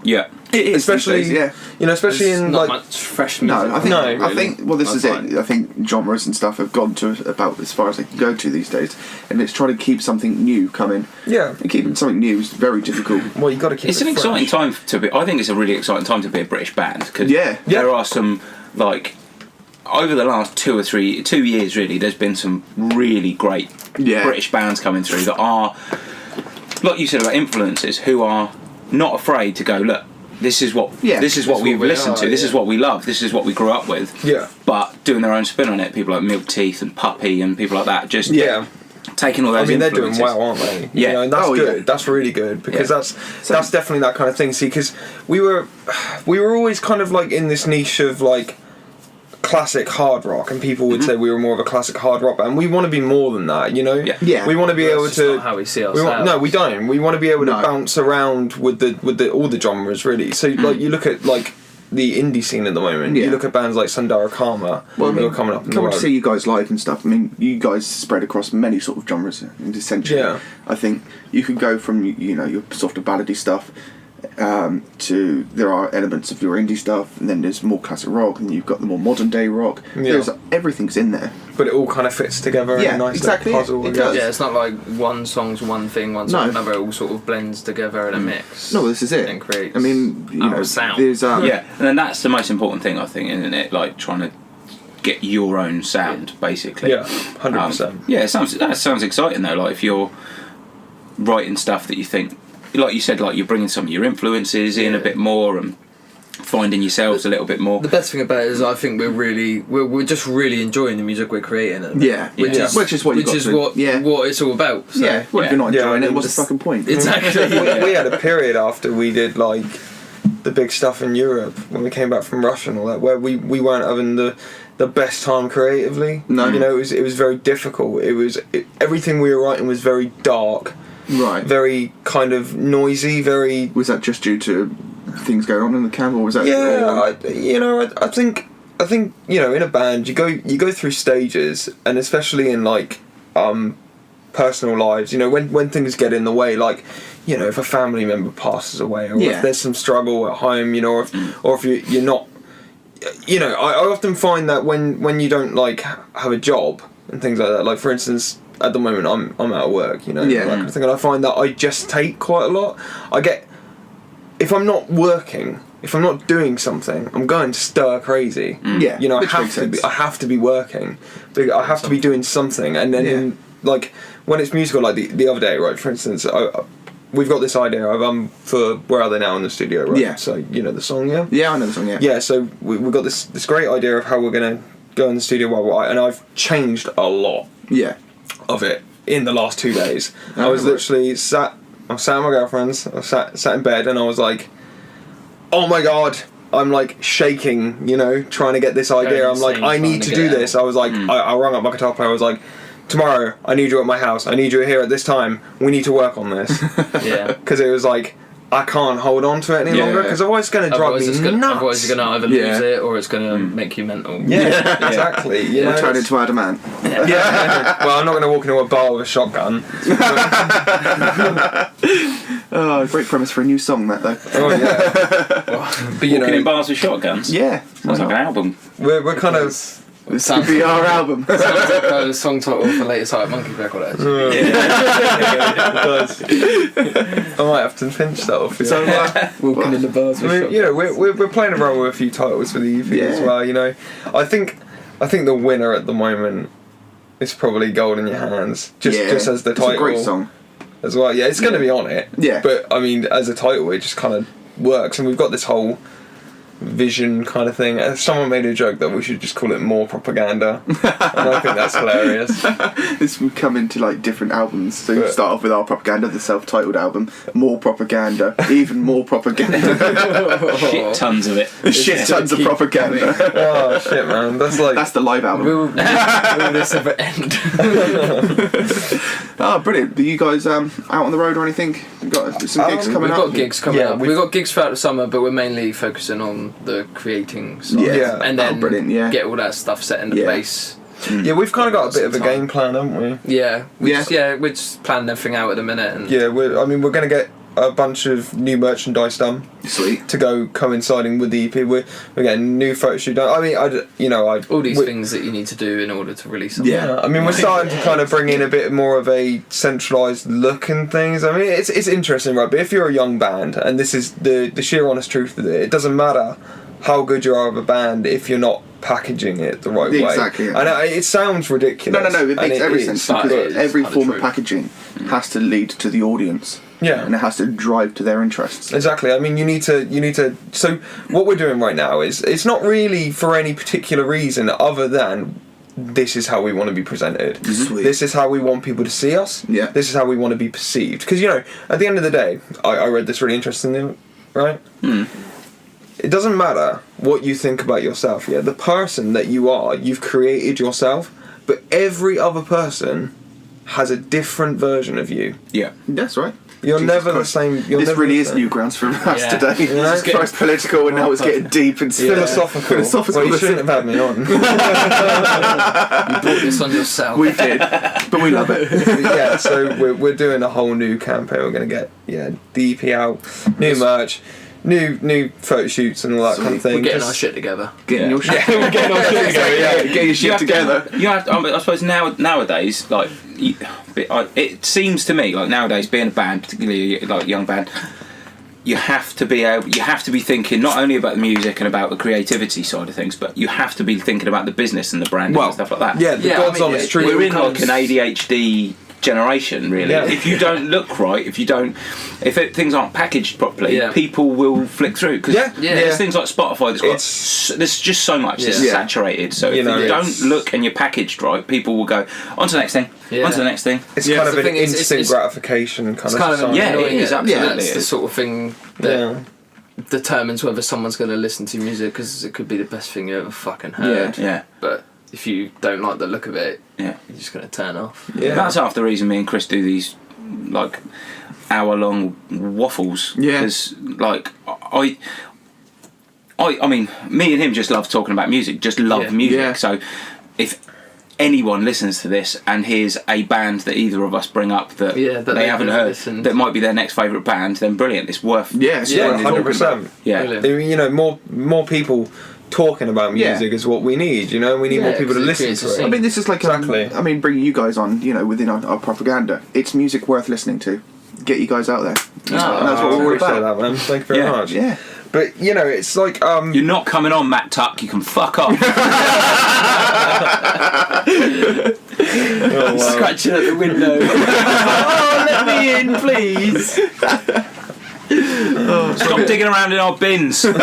It is, especially you know, especially There's in not like much fresh music. I think well, this is it. I think genres and stuff have gone to about as far as they can go to these days, and it's trying to keep something new coming. And keeping something new is very difficult. Well, you got to keep. It's an exciting time to be. I think it's a really exciting time to be a British band, because there are some, like, over the last 2 years really, there's been some really great British bands coming through that are, like you said about influences, who are not afraid to go, look, this is what we listen to, this is what we love, this is what we grew up with. But doing their own spin on it. People like Milk Teeth and Puppy and people like that, just taking all those. I mean, they're doing well, aren't they? You know, and that's good. That's really good, because that's definitely that kind of thing. See, because we were always kind of like in this niche of like classic hard rock, and people would say we were more of a classic hard rock band. We want to be more than that, you know. We want to be able to. Not how we see ourselves. No, we don't. We want to be able to bounce around with the all the genres, really. So like you look at like the indie scene at the moment. You look at bands like Sundara Karma, who are coming up. Come to see you guys live and stuff. I mean, you guys spread across many sort of genres, and essentially, I think you could go from, you know, your softer ballady stuff. To there are elements of your indie stuff, and then there's more classic rock, and you've got the more modern day rock. There's everything's in there. but it all kind of fits together in a nice exactly, puzzle. it does. Yeah, it's not like one song's one thing, one song another. It all sort of blends together in a mix. No, this is it. And creates. I mean, you know, sound. there's yeah, and then that's the most important thing, I think, isn't it? Like trying to get your own sound, basically. Yeah, 100%. Yeah, that sounds exciting though. Like if you're writing stuff that you think, like you said, like you're bringing some of your influences in a bit more and finding yourselves a little bit more. The best thing about it is I think we're just really enjoying the music we're creating. Which is what it's all about. So. Yeah, well, if you're not enjoying it, what's the fucking point? Exactly. We had a period after we did like the big stuff in Europe when we came back from Russia and all that, where we weren't having the best time creatively. No, you know, it was very difficult. Everything we were writing was very dark, right? Very kind of noisy. Very. Was that just due to things going on in the camp, or was that? I think you know, in a band you go through stages, and especially in like personal lives, you know, when things get in the way, like, you know, if a family member passes away, or if there's some struggle at home, you know, or if you're not, you know, I often find that when you don't like have a job and things like that, like for instance at the moment I'm out of work, you know, that kind of thing, and I find that I just take quite a lot. If I'm not working, if I'm not doing something, I'm going stir crazy. Yeah, you know, I have to be working. I have to be doing something, and then like when it's musical, like the other day, right? For instance, we've got this idea of for Where Are They Now in the studio, right? Yeah. So you know the song, yeah. Yeah, I know the song. Yeah. Yeah. So we've got this great idea of how we're gonna go in the studio and I've changed a lot. Yeah. Of it in the last 2 days. I was literally sat with my girlfriend's. I sat in bed and I was like, oh my god, I'm like shaking, you know, trying to get this idea. I'm like, I need to do this. I was like, I rang up my guitar player. I was like, tomorrow I need you at my house. I need you here at this time. We need to work on this. Yeah. Because it was like, I can't hold on to it any longer, because otherwise it's going to drive me nuts. Otherwise you're going to either lose it or it's going to make you mental. Yeah, exactly. You know, turn into adamant. Yeah. Well, I'm not going to walk into a bar with a shotgun. Oh, great premise for a new song, that though. Oh yeah. But you walking in bars with shotguns. Yeah, sounds like an album. We're kind of. This could be our album. Sounds like a song title for latest Hype Monkey record, actually. It does. I might have to pinch that off. Yeah. So, walking in the bars with shotguns. You know, we're playing around with a few titles for the EP as well. You know, I think the winner at the moment is probably Gold in Your Hands. Just as the title. It's a great song. As well, yeah, it's going to be on it. Yeah. But I mean, as a title, it just kind of works, and we've got this whole vision kind of thing. Someone made a joke that we should just call it More Propaganda, and I think that's hilarious. This would come into like different albums. So you start off with Our Propaganda, the self-titled album. More Propaganda, even more propaganda. Shit tons of it. Shit tons of propaganda. Oh shit, man, that's the live album. Will this ever end? Oh, brilliant! Are you guys out on the road or anything? You've got some gigs coming up? We've got gigs coming up. We've got gigs throughout the summer, but we're mainly focusing on the creating side. Yeah. And then brilliant, get all that stuff set into place. Yeah, we've kind of got a bit of a game plan, haven't we? Yeah. We're just planning everything out at the minute. And yeah, we're going to get a bunch of new merchandise done. Sweet. To go coinciding with the EP. We're getting new photo shoot done. I mean, all these things that you need to do in order to release something. Yeah, I mean, we're starting to kind of bring in a bit more of a centralised look and things. I mean, it's interesting, right? But if you're a young band, and this is the sheer honest truth of it, it doesn't matter how good you are of a band if you're not packaging it the right way. Exactly. Yeah. And it sounds ridiculous. No, it makes every sense, because every form of true. packaging has to lead to the audience. Yeah. And it has to drive to their interests. Exactly. I mean, you need to. So what we're doing right now is it's not really for any particular reason other than this is how we want to be presented. Sweet. This is how we want people to see us. Yeah. This is how we want to be perceived. Because, you know, at the end of the day, I read this really interestingly, right? It doesn't matter what you think about yourself, yeah? The person that you are, you've created yourself, but every other person has a different version of you. Yeah. That's right. You're Jesus Christ. The same. You're this never really the is same. new grounds for us today. You know? It's first political, and now it's getting deep and Philosophical. Well, you shouldn't have had me on. You brought this on yourself. We did, but we love it. Yeah, so we're doing a whole new campaign. We're going to get the EP out, new merch, new photo shoots and all that kind of thing. We're getting our shit together. Getting your shit. We're getting our shit together. Yeah, Get your shit together. You have to, I suppose nowadays, like, it seems to me like nowadays being a band, particularly like a young band, you have to be thinking not only about the music and about the creativity side of things, but you have to be thinking about the business and the branding and stuff like that. Yeah, God's honest truth. We're in like an ADHD generation, really. Yeah. If you don't look right, if things aren't packaged properly, people will flick through. Because there's things like Spotify there's just so much. It's saturated. So if you don't look and you're packaged right, people will go on to the next thing. On to the next thing. It's kind of an instant gratification kind of society. It is, absolutely. It's the sort of thing that determines whether someone's going to listen to music, because it could be the best thing you ever fucking heard. Yeah. But if you don't like the look of it, you're just going to turn off. Yeah. That's half the reason me and Chris do these like hour-long waffles. Yeah. Because like I mean, me and him just love talking about music. Just love music. Yeah. So if anyone listens to this and hears a band that either of us bring up that they haven't heard, that might be their next favourite band, then brilliant. It's worth 100%. Yeah. Brilliant. You know, more people talking about music is what we need. You know, we need more people to listen to it. I mean, this is like bringing you guys on. You know, within our propaganda, it's music worth listening to. Get you guys out there. That's what we're all about. That, man. Thank you very much. Yeah. But you know, it's like you're not coming on, Matt Tuck. You can fuck off. Scratching at the window. Oh, let me in, please. Stop digging around in our bins. Trying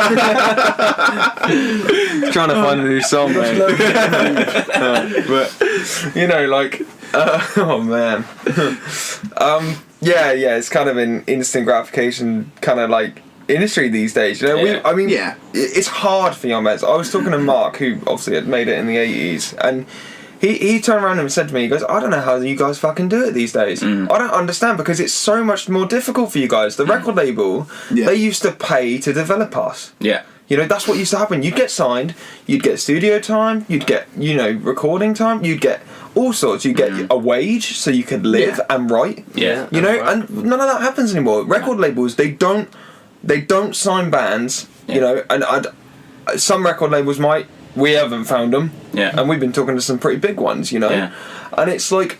to find a new song, mate. But you know, like, oh man, it's kind of an instant gratification kind of like industry these days. You know, it's hard for young bands. I was talking to Mark, who obviously had made it in the 80s, and he turned around and said to me, he goes, I don't know how you guys fucking do it these days. I don't understand, because it's so much more difficult for you guys. The record label, they used to pay to develop us. Yeah. You know, that's what used to happen. You'd get signed, you'd get studio time, you'd get, you know, recording time, you'd get all sorts. You'd get a wage so you could live and write. Yeah. You know, and none of that happens anymore. Record labels, they don't sign bands, you know, and some record labels might. We haven't found them, and we've been talking to some pretty big ones, you know, and it's like,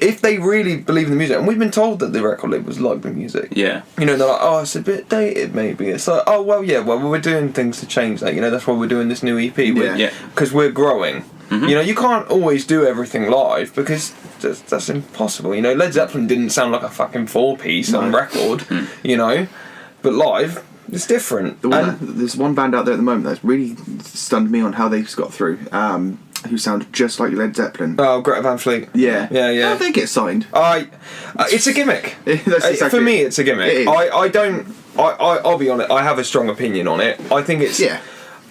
if they really believe in the music, and we've been told that the record labels like the music, you know, they're like, oh, it's a bit dated maybe, it's like, oh, well, we're doing things to change that, you know, that's why we're doing this new EP, because we're growing, you know, you can't always do everything live, because that's impossible, you know. Led Zeppelin didn't sound like a fucking 4-piece on record, you know, but live, it's different. There's one band out there at the moment that's really stunned me on how they've got through, who sound just like Led Zeppelin. Oh, Greta Van Fleet. Yeah. How did they get signed? It's a gimmick. For me, it's a gimmick. I'll be honest, I have a strong opinion on it. I think it's... Yeah.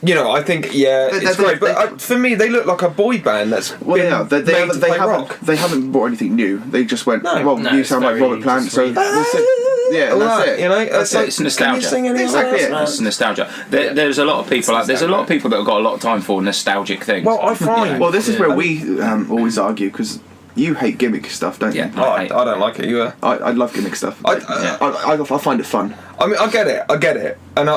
You know, I think it's great, but for me, they look like a boy band that's they haven't brought anything new. They just went, you sound like Robert Plant, so that's it. You know, it's nostalgia. Exactly, it's nostalgia. There's a lot of people. There's a lot of people that have got a lot of time for nostalgic things. Well, I find. Well, this is where we always argue, because you hate gimmick stuff, don't you? Yeah, I don't like it. You? I love gimmick stuff. I find it fun. I mean, I get it, and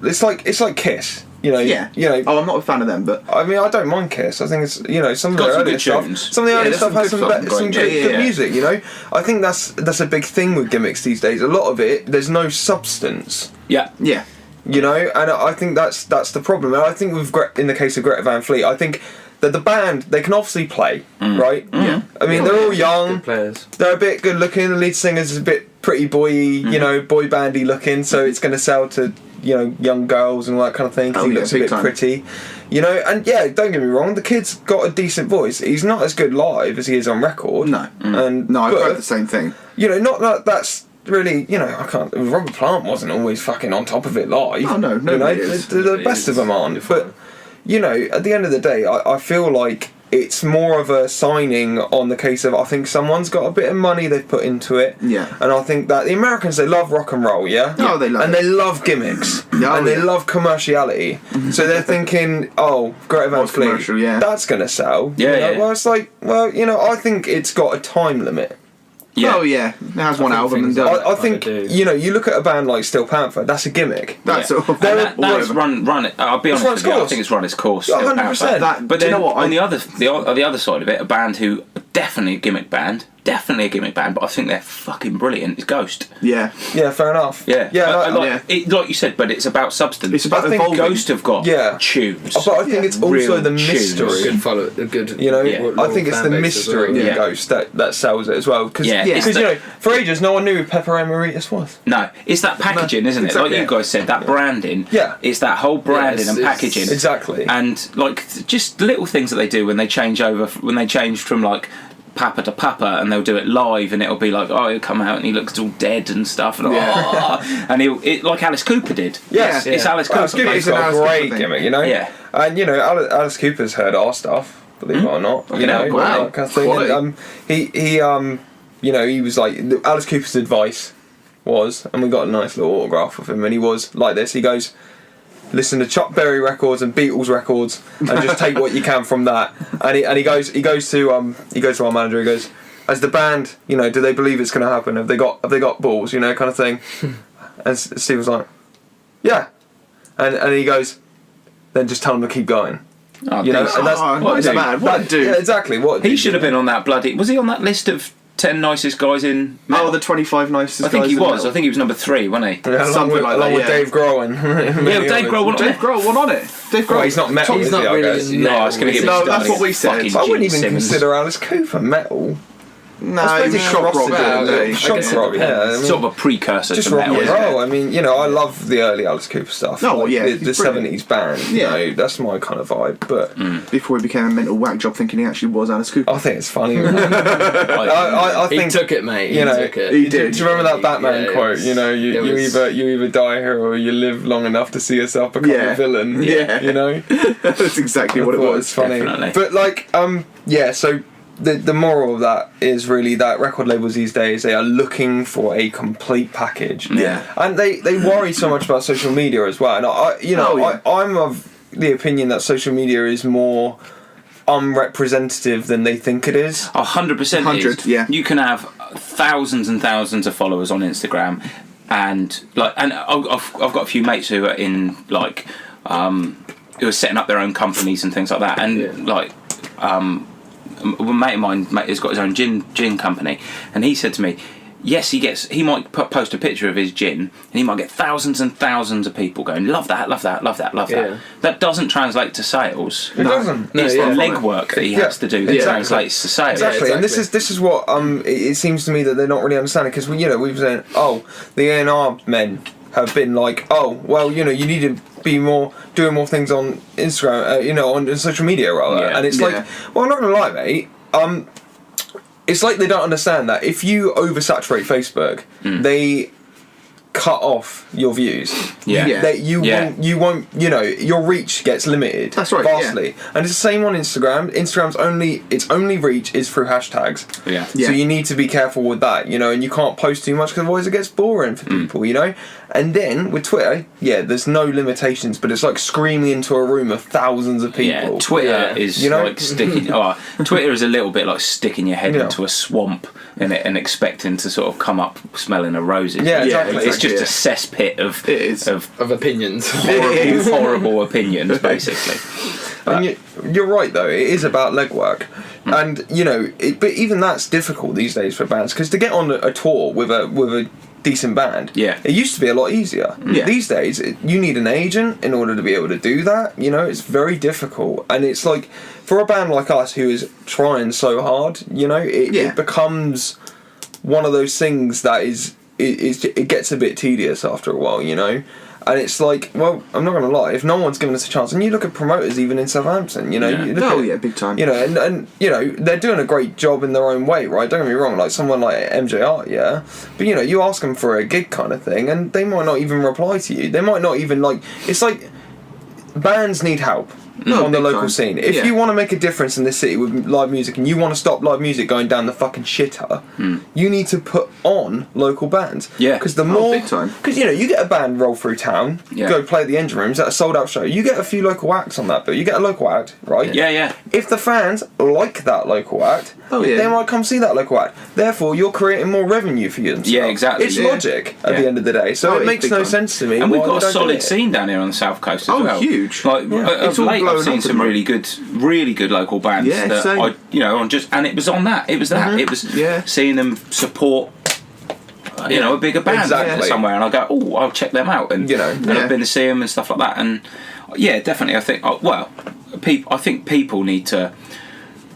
it's like Kiss. You know, you know. Oh, I'm not a fan of them, but I mean, I don't mind Kiss. I think it's, you know, some of the early stuff. Some of the early stuff has some good music. You know, I think that's a big thing with gimmicks these days. A lot of it, there's no substance. Yeah. You know, and I think that's the problem. And I think in the case of Greta Van Fleet, I think that the band, they can obviously play, right? Yeah. I mean, they're all young. Good players. They're a bit good looking. The lead singer's a bit pretty boy-y, you know, boy bandy looking. So it's going to sell to, you know, young girls and all that kind of thing, because he looks a bit pretty, you know. And don't get me wrong, the kid's got a decent voice. He's not as good live as he is on record. No, I've heard the same thing. You know, not that's really, you know, I can't. Robert Plant wasn't always fucking on top of it live. Oh no, you know, the best of them aren't. But you know, at the end of the day, I feel like it's more of a signing on the case of, I think someone's got a bit of money they've put into it. Yeah. And I think that the Americans, they love rock and roll, Oh, they love and it. they love gimmicks. They love commerciality. So they're thinking, oh, Greta Van Fleet, that's going to sell. Yeah, you know? Well, it's like, well, you know, I think it's got a time limit. Yeah. Oh yeah, it has one album and done. I think you look at a band like Steel Panther. That's a gimmick. That's all. That's run it. I'll be honest with you. I think it's run its course. 100%. But then, on the other side of it, a band who definitely a gimmick band, but I think they're fucking brilliant. Is Ghost. Yeah. Yeah, fair enough. Yeah. Like you said, but it's about substance. It's about evolving. Ghost have got tunes. But I think it's also the mystery. Good. I think it's the mystery of Ghost that sells it as well. Because for ages no one knew who Pepper Emeritus was. No, it's that packaging, isn't it? Like you guys said, that branding. Yeah. It's that whole branding and packaging. Exactly. And like just little things that they do when they change from like Papa to Papa, and they'll do it live, and it'll be like, he'll come out and he looks all dead and stuff, and and like Alice Cooper did. Yes, it's Alice Cooper. Alice Cooper's got a great gimmick, Yeah. And Alice Cooper's heard our stuff, believe it or not. Wow. That kind of thing. And, he was like, Alice Cooper's advice was, and we got a nice little autograph of him, and he was like this. He goes, listen to Chuck Berry records and Beatles records, and just take what you can from that. And he goes to our manager. He goes, as the band, do they believe it's going to happen? Have they got balls? Kind of thing. And Steve was like, yeah. And he goes, then just tell them to keep going. Oh, and that's what a dude. Yeah, exactly. He should have been on that bloody. Was he on that list of 10 nicest guys in metal? The 25 nicest guys. I think he was. I think he was number 3, wasn't he? Yeah, along with Dave Grohl. Dave Grohl won on it. Dave Grohl. Well, he's not metal. He's not really. No, it's going to get me started. That's what we said. I wouldn't even consider Alice Cooper metal. No, I suppose he's it's shock rock. Shock rock, yeah. Sort of a precursor just to metal. Rock and roll. I mean, I love the early Alice Cooper stuff. Oh, yeah. The 70s band. That's my kind of vibe. But before he became a mental whack job thinking he actually was Alice Cooper. I think it's funny. I think he took it, mate. He took it. He did. Do you remember that Batman quote? Yeah, you either die here or you live long enough to see yourself become a villain. Yeah. That's exactly what it was. It's funny. Definitely. But so the moral of that is really that record labels these days, they are looking for a complete package. Yeah. And they worry so much about social media as well. And I'm of the opinion that social media is more unrepresentative than they think it is. 100%. 100, yeah. You can have thousands and thousands of followers on Instagram, and I've got a few mates who are in who are setting up their own companies and things like that, and a mate of mine has got his own gin company, and he said to me, yes, he might post a picture of his gin, and he might get thousands and thousands of people going, love that. That doesn't translate to sales. It doesn't. It's the legwork that he has to do that translates to sales. Exactly. And this is what it seems to me that they're not really understanding, because we've said, the A&R men have been like, you need to be doing more things on Instagram, on social media rather. And it's like, well, I'm not gonna lie, mate. It's like they don't understand that if you oversaturate Facebook, they cut off your views. That you won't. Your reach gets limited. That's right. Vastly. And it's the same on Instagram. Instagram's only reach is through hashtags. So you need to be careful with that. And you can't post too much because otherwise it gets boring for people. And then with Twitter, there's no limitations, but it's like screaming into a room of thousands of people. Yeah, Twitter is like sticking. Twitter is a little bit like sticking your head into a swamp and expecting to sort of come up smelling of roses. Yeah, exactly. It's just a cesspool of opinions, horrible opinions, basically. And you're right though. It is about legwork, and but even that's difficult these days for bands, because to get on a tour with a decent band, it used to be a lot easier. These days you need an agent in order to be able to do that. It's very difficult, and it's like for a band like us who is trying so hard, it becomes one of those things that it gets a bit tedious after a while, and it's like, well, I'm not gonna lie, if no one's given us a chance, and you look at promoters even in Southampton, you look at, big time, and they're doing a great job in their own way, right? Don't get me wrong, like someone like MJR, but you ask them for a gig kind of thing, and they might not even reply to you. They might not even it's like bands need help. on the local time. scene. If you want to make a difference in this city with live music and you want to stop live music going down the fucking shitter, you need to put on local bands. Yeah. Because the more... big time. Because, you get a band roll through town, go play at the engine rooms at a sold-out show, you get a few local acts on that bill. You get a local act, right? Yeah. If the fans like that local act, they might come see that local act. Therefore, you're creating more revenue for you. Yeah, exactly. It's logic at the end of the day. So it makes no sense to me. And we've got a why solid scene down here on the south coast as well. Huge. Like It's of all late, blown I've seen up some at the really good local bands. Yeah, that same. and it was on that. It was that. It was seeing them support. A bigger band somewhere, and I go, oh, I'll check them out, and I've been to see them and stuff like that, and definitely, I think, I think people need to.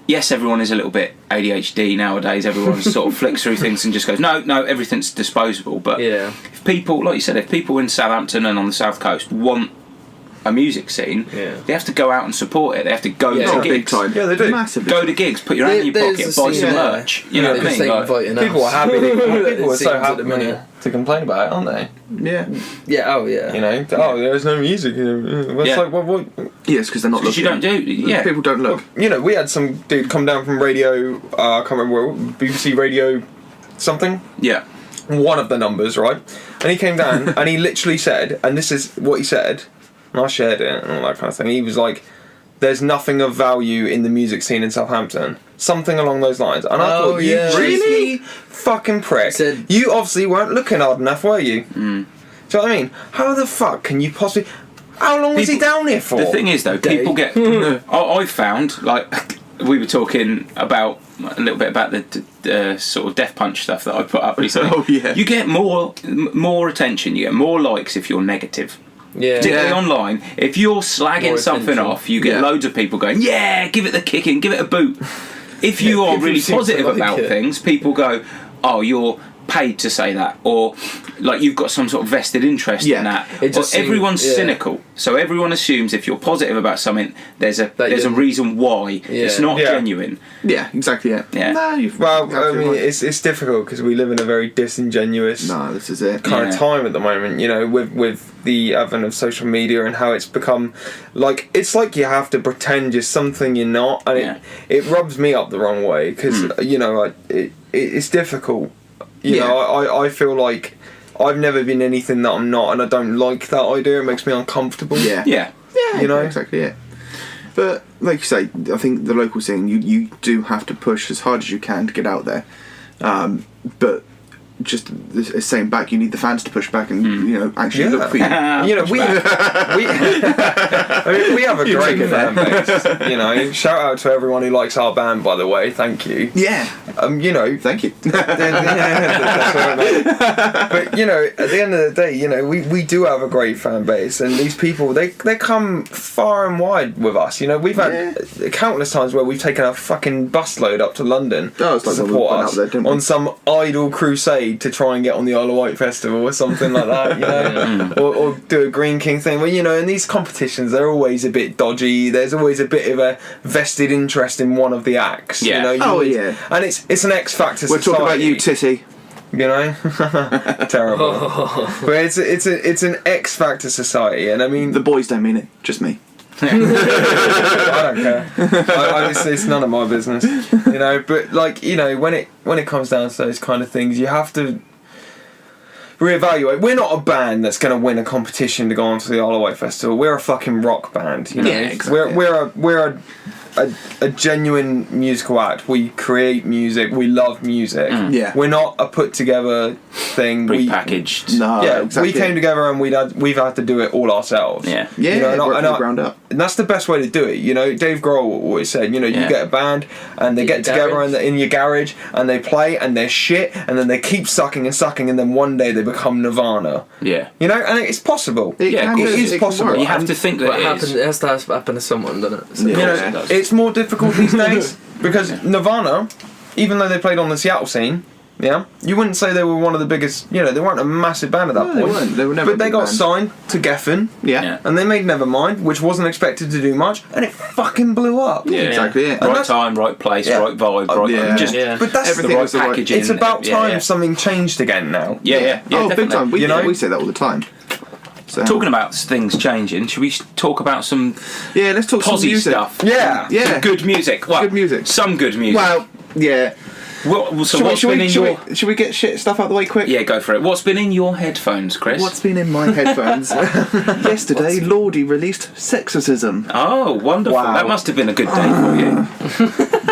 Yes, everyone is a little bit ADHD nowadays. Everyone sort of flicks through things and just goes, no, everything's disposable. But if people, like you said, if people in Southampton and on the south coast want a music scene, they have to go out and support it. They have to go to gigs. Big time. Yeah, they do. Massively. Go to gigs, put your hand in your pocket, buy some merch. You know what I mean? Like, people are happy. People are so happy to complain about it, aren't they? Yeah. Yeah. Oh yeah. There's no music. It's like what? Yes, because they're not looking. You don't do. Yeah. People don't look. We had some dude come down from radio. I can't remember where, BBC Radio, something. Yeah. One of the numbers, right? And he came down and he literally said, and this is what he said. And I shared it and all that kind of thing. He was like, "There's nothing of value in the music scene in Southampton." Something along those lines. And I thought, you really fucking prick. You obviously weren't looking hard enough, were you? Do you know what I mean? How the fuck can you possibly... How long was he down here for? The thing is, though, people get... I found, like, we were talking about a little bit about the sort of Death Punch stuff that I put up recently. Oh, yeah. You get more attention, you get more likes if you're negative. Yeah. Particularly online. If you're slagging something off, you get loads of people going, yeah, give it the kicking, give it a boot. If you are really positive about things, people go, oh, you're paid to say that, or like you've got some sort of vested interest in that. Everyone's cynical, so everyone assumes if you're positive about something, there's a reason why. It's not genuine. Yeah, exactly. Yeah. No, it's difficult because we live in a very disingenuous this is it. kind of time at the moment. With the advent of social media and how it's become like it's like you have to pretend you're something you're not, and it rubs me up the wrong way because it's difficult. I feel like I've never been anything that I'm not, and I don't like that idea. It makes me uncomfortable. Yeah. Exactly. Yeah. But like you say, I think the local scene, you do have to push as hard as you can to get out there. But just saying back, you need the fans to push back and actually look for you. We have a great fan base. Shout out to everyone who likes our band, by the way. Thank you. Yeah. Thank you. But at the end of the day, we do have a great fan base, and these people they come far and wide with us. We've had countless times where we've taken a fucking busload up to London to support us on some idle crusade to try and get on the Isle of Wight festival or something like that, or do a Green King thing. Well, in these competitions, they're always a bit dodgy. There's always a bit of a vested interest in one of the acts. Yeah. And it's an X Factor We're society. talking about you, Titty. Terrible. But it's an X Factor society, and I mean the boys don't mean it, just me. I don't care. It's none of my business, But when it comes down to those kind of things, you have to reevaluate. We're not a band that's going to win a competition to go on to the Isle of Wight Festival. We're a fucking rock band. Yeah, exactly. We're a genuine musical act. We create music. We love music. Yeah. We're not a put together thing. Prepackaged. We came together and we've had to do it all ourselves. Yeah. Ground up. And that's the best way to do it. Dave Grohl always said, you get a band and they get together in your garage and they play and they're shit and then they keep sucking and then one day they become Nirvana. Yeah. And it's possible. It is possible. You have to think that it has to happen to someone, doesn't it? It does. It's more difficult these days because Nirvana, even though they played on the Seattle scene, you wouldn't say they were one of the biggest. They weren't a massive band at that point. They weren't. They were never. But they got signed to Geffen. Yeah. And they made Nevermind, which wasn't expected to do much, and it fucking blew up. Yeah, exactly. Yeah. Right time, right place, right vibe, right. But that's everything the was packaging. It's about time something changed again now. Yeah. Big time. Definitely. We say that all the time. So, talking about things changing, should we talk about some let's talk some posy music stuff? Yeah. Some good music. Well, good music. Some good music. Well, yeah. Should we get shit stuff out of the way quick? Yeah, go for it. What's been in your headphones, Chris? What's been in my headphones? Yesterday, Lordy released Sexorcism. Oh, wonderful. Wow. That must have been a good day for you.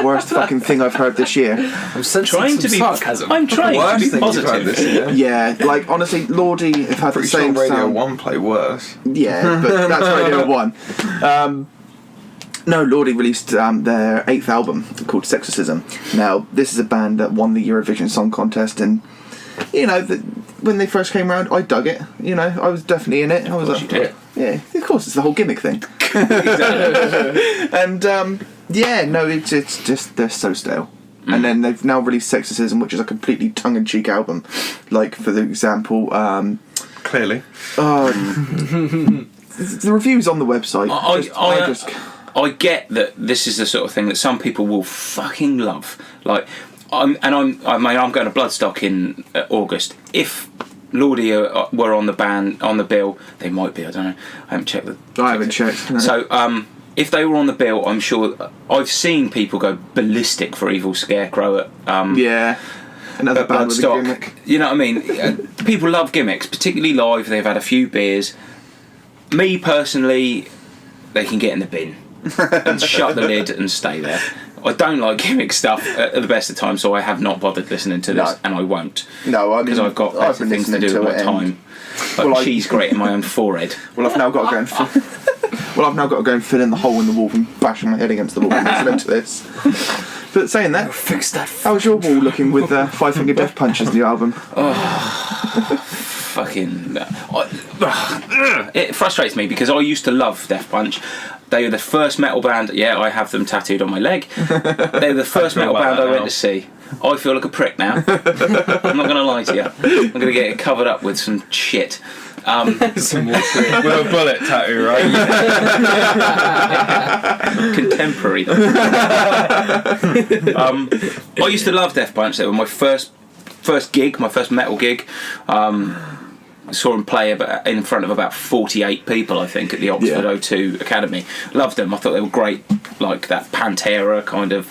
Worst fucking thing I've heard this year. I'm trying to be sarcasm. I'm trying Worst to be thing you've heard positive. this year. Yeah, like, honestly, Lordy have had Pretty the same sure Radio sound. 1 play worse. Yeah, but that's Radio 1. No, Lordy released their 8th album called Sexorcism. Now, this is a band that won the Eurovision Song Contest, and, you know, when they first came around, I dug it. You know, I was definitely in it. I was like, yeah, of course, it's the whole gimmick thing. And, it's just, they're so stale. And then they've now released Sexorcism, which is a completely tongue-in-cheek album. Like, for example... Clearly. the reviews on the website. I get that this is the sort of thing that some people will fucking love. Like, I'm going to Bloodstock in August. If Lordy were on the bill, they might be. I don't know. I haven't checked. I haven't checked. No. So, if they were on the bill, I'm sure I've seen people go ballistic for Evil Scarecrow at another band with a Bloodstock. gimmick. You know what I mean? People love gimmicks, particularly live. They've had a few beers. Me personally, they can get in the bin and shut the lid and stay there. I don't like gimmick stuff at the best of times, so I have not bothered listening to this, and I won't. No, I mean, because I've got better things to do with my time. Like cheese grating my own forehead. Well, I've now got to go and fill in the hole in the wall and bashing my head against the wall and listening to this. But saying that, fix that. How's your wall looking with Five Finger Death Punch as the album? Fucking... it frustrates me because I used to love Death Punch. They were the first metal band... Yeah, I have them tattooed on my leg. They were the first metal band I went to see. I feel like a prick now. I'm not going to lie to you. I'm going to get it covered up with some shit. Some more shit. With a bullet tattoo, right? Contemporary. I used to love Death Punch. They were my first gig, my first metal gig. Saw them play in front of about 48 people, I think, at the Oxford O2 Academy. Loved them. I thought they were great, like that Pantera kind of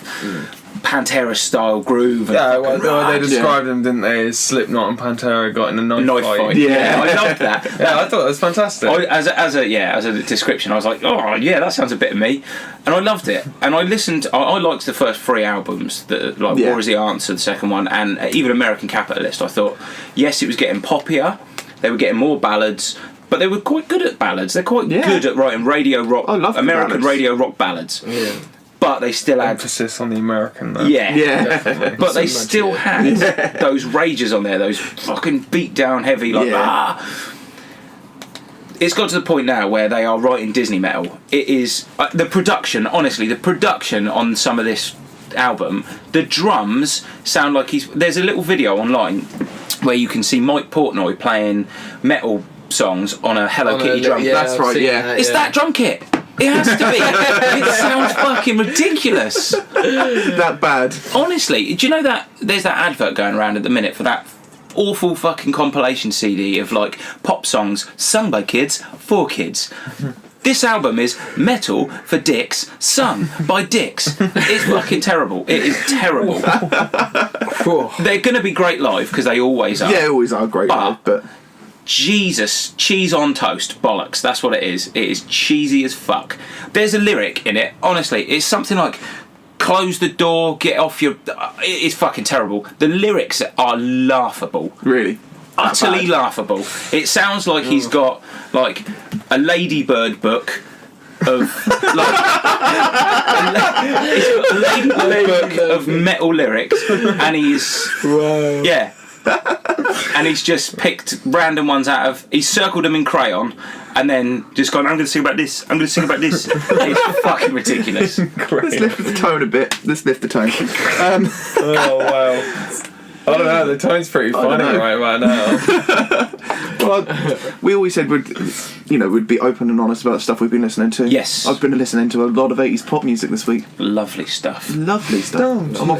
Pantera style groove. And they described them, didn't they? As Slipknot and Pantera got in a knife fight. Yeah, I loved that. I thought it was fantastic. As a description, I was like, oh yeah, that sounds a bit of me, and I loved it. And I listened. I liked the first 3 albums, War Is the Answer, the second one, and even American Capitalist. I thought, yes, it was getting poppier. They were getting more ballads, but they were quite good at ballads. They're quite good at writing radio rock, American radio rock ballads. Yeah. But they still had emphasis on the American though. Yeah. Definitely. But they still had those rages on there, those fucking beat down heavy It's got to the point now where they are writing Disney metal. It is the production, honestly, the production on some of this album, the drums sound like there's a little video online where you can see Mike Portnoy playing metal songs on a Hello Kitty drum. That's right, It's that drum kit. It has to be. It sounds fucking ridiculous. That bad. Honestly, do you know that there's that advert going around at the minute for that awful fucking compilation CD of like pop songs sung by kids for kids? This album is metal for dicks, sung by dicks. It's fucking terrible. It is terrible. They're going to be great live because they always are. Yeah, always are great live, but... Jesus, cheese on toast, bollocks. That's what it is. It is cheesy as fuck. There's a lyric in it, honestly. It's something like, close the door, get off your... It's fucking terrible. The lyrics are laughable. Really? Utterly laughable. It sounds like he's got like a Ladybird book of like a Ladybird book of metal lyrics, and he's and he's just picked random ones out of. He's circled them in crayon, and then just gone. I'm going to sing about this. I'm going to sing about this. It's fucking ridiculous. Let's lift the tone a bit. Let's lift the tone. Oh wow. I don't know, the tone's pretty funny right now. Well, we always said we'd be open and honest about the stuff we've been listening to. Yes. I've been listening to a lot of 80s pop music this week. Lovely stuff. Lovely stuff. I'm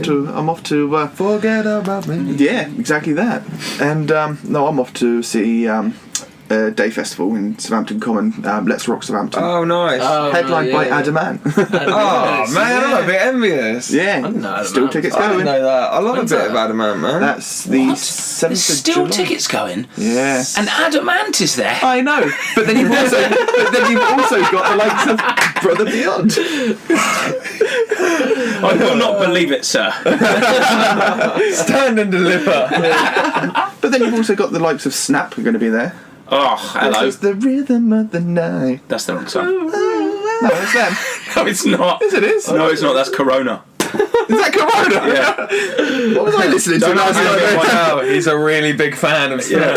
off to forget about me. Yeah, exactly that. And I'm off to see day festival in Southampton Common. Let's Rock Southampton. Oh, nice. Headlined by Adam Ant. Oh, man, I'm a bit envious. Yeah. I didn't know Adam Still Ant. tickets I going. didn't know that. I love When's a bit that? of Adam Ant, man. That's the 7th There's of still July. tickets going. Yeah. And Adamant is there. I know, but then you've also got the likes of Brother Beyond. I will not believe it, sir. Stand and deliver. But then you've also got the likes of Snap are going to be there. Oh, hello. This is the rhythm of the night. That's the wrong song. No, it's them. No, it's not. Yes, it is. No, it's not. That's Corona. Is that Corona? Yeah. What was I listening to? Don't last ask him night? to find out. He's a really big fan of Snap.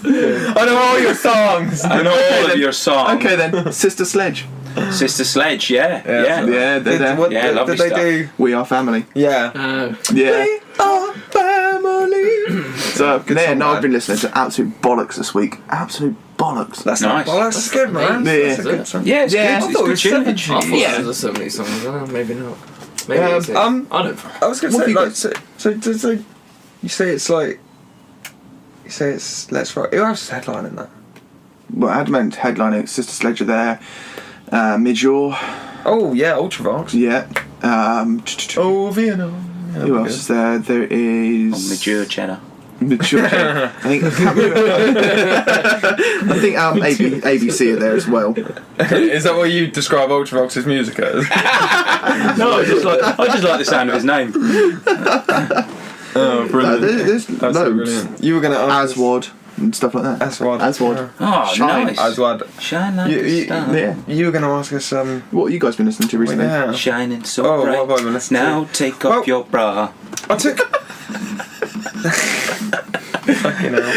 I know all your songs. I know all of your songs. Okay then, Sister Sledge. Sister Sledge, yeah. Yeah, they're there. What Yeah, lovely did they stuff. do? We Are Family. Yeah. Yeah. We are family. So yeah, song, no, I've man. been listening to absolute bollocks this week. Absolute bollocks. That's Nice. not bollocks. That's good, man. Yeah. That's a good song. Yeah, it's Yeah. good. I It's thought it good was tune. 70. I thought Yeah. there was so many songs. Maybe not. Maybe it's it. I was going What to have say, you like, so you say it's like, you say it's Let's Rock. Who else is headlining that? Well, Adamant headlining, Sister Sledge are there. Major. Oh yeah, Ultravox. Yeah. Oh, Vienna. Who else is there? There is Mature cheddar. Mature. I think ABC are there as well. Is that what you describe Ultravox's music as? No, I just like the sound of his name. Oh, brilliant. There's That's so loads. brilliant. You were going to ask Aswad and stuff like that. Aswad. Oh, Shine. nice. Aswad. Shine like a star. Yeah. You were going to ask us. What have you guys been listening to recently? Yeah. Shining so Oh, bright. what have I been listening to? Now take off Well- your bra. I took. Fucking hell.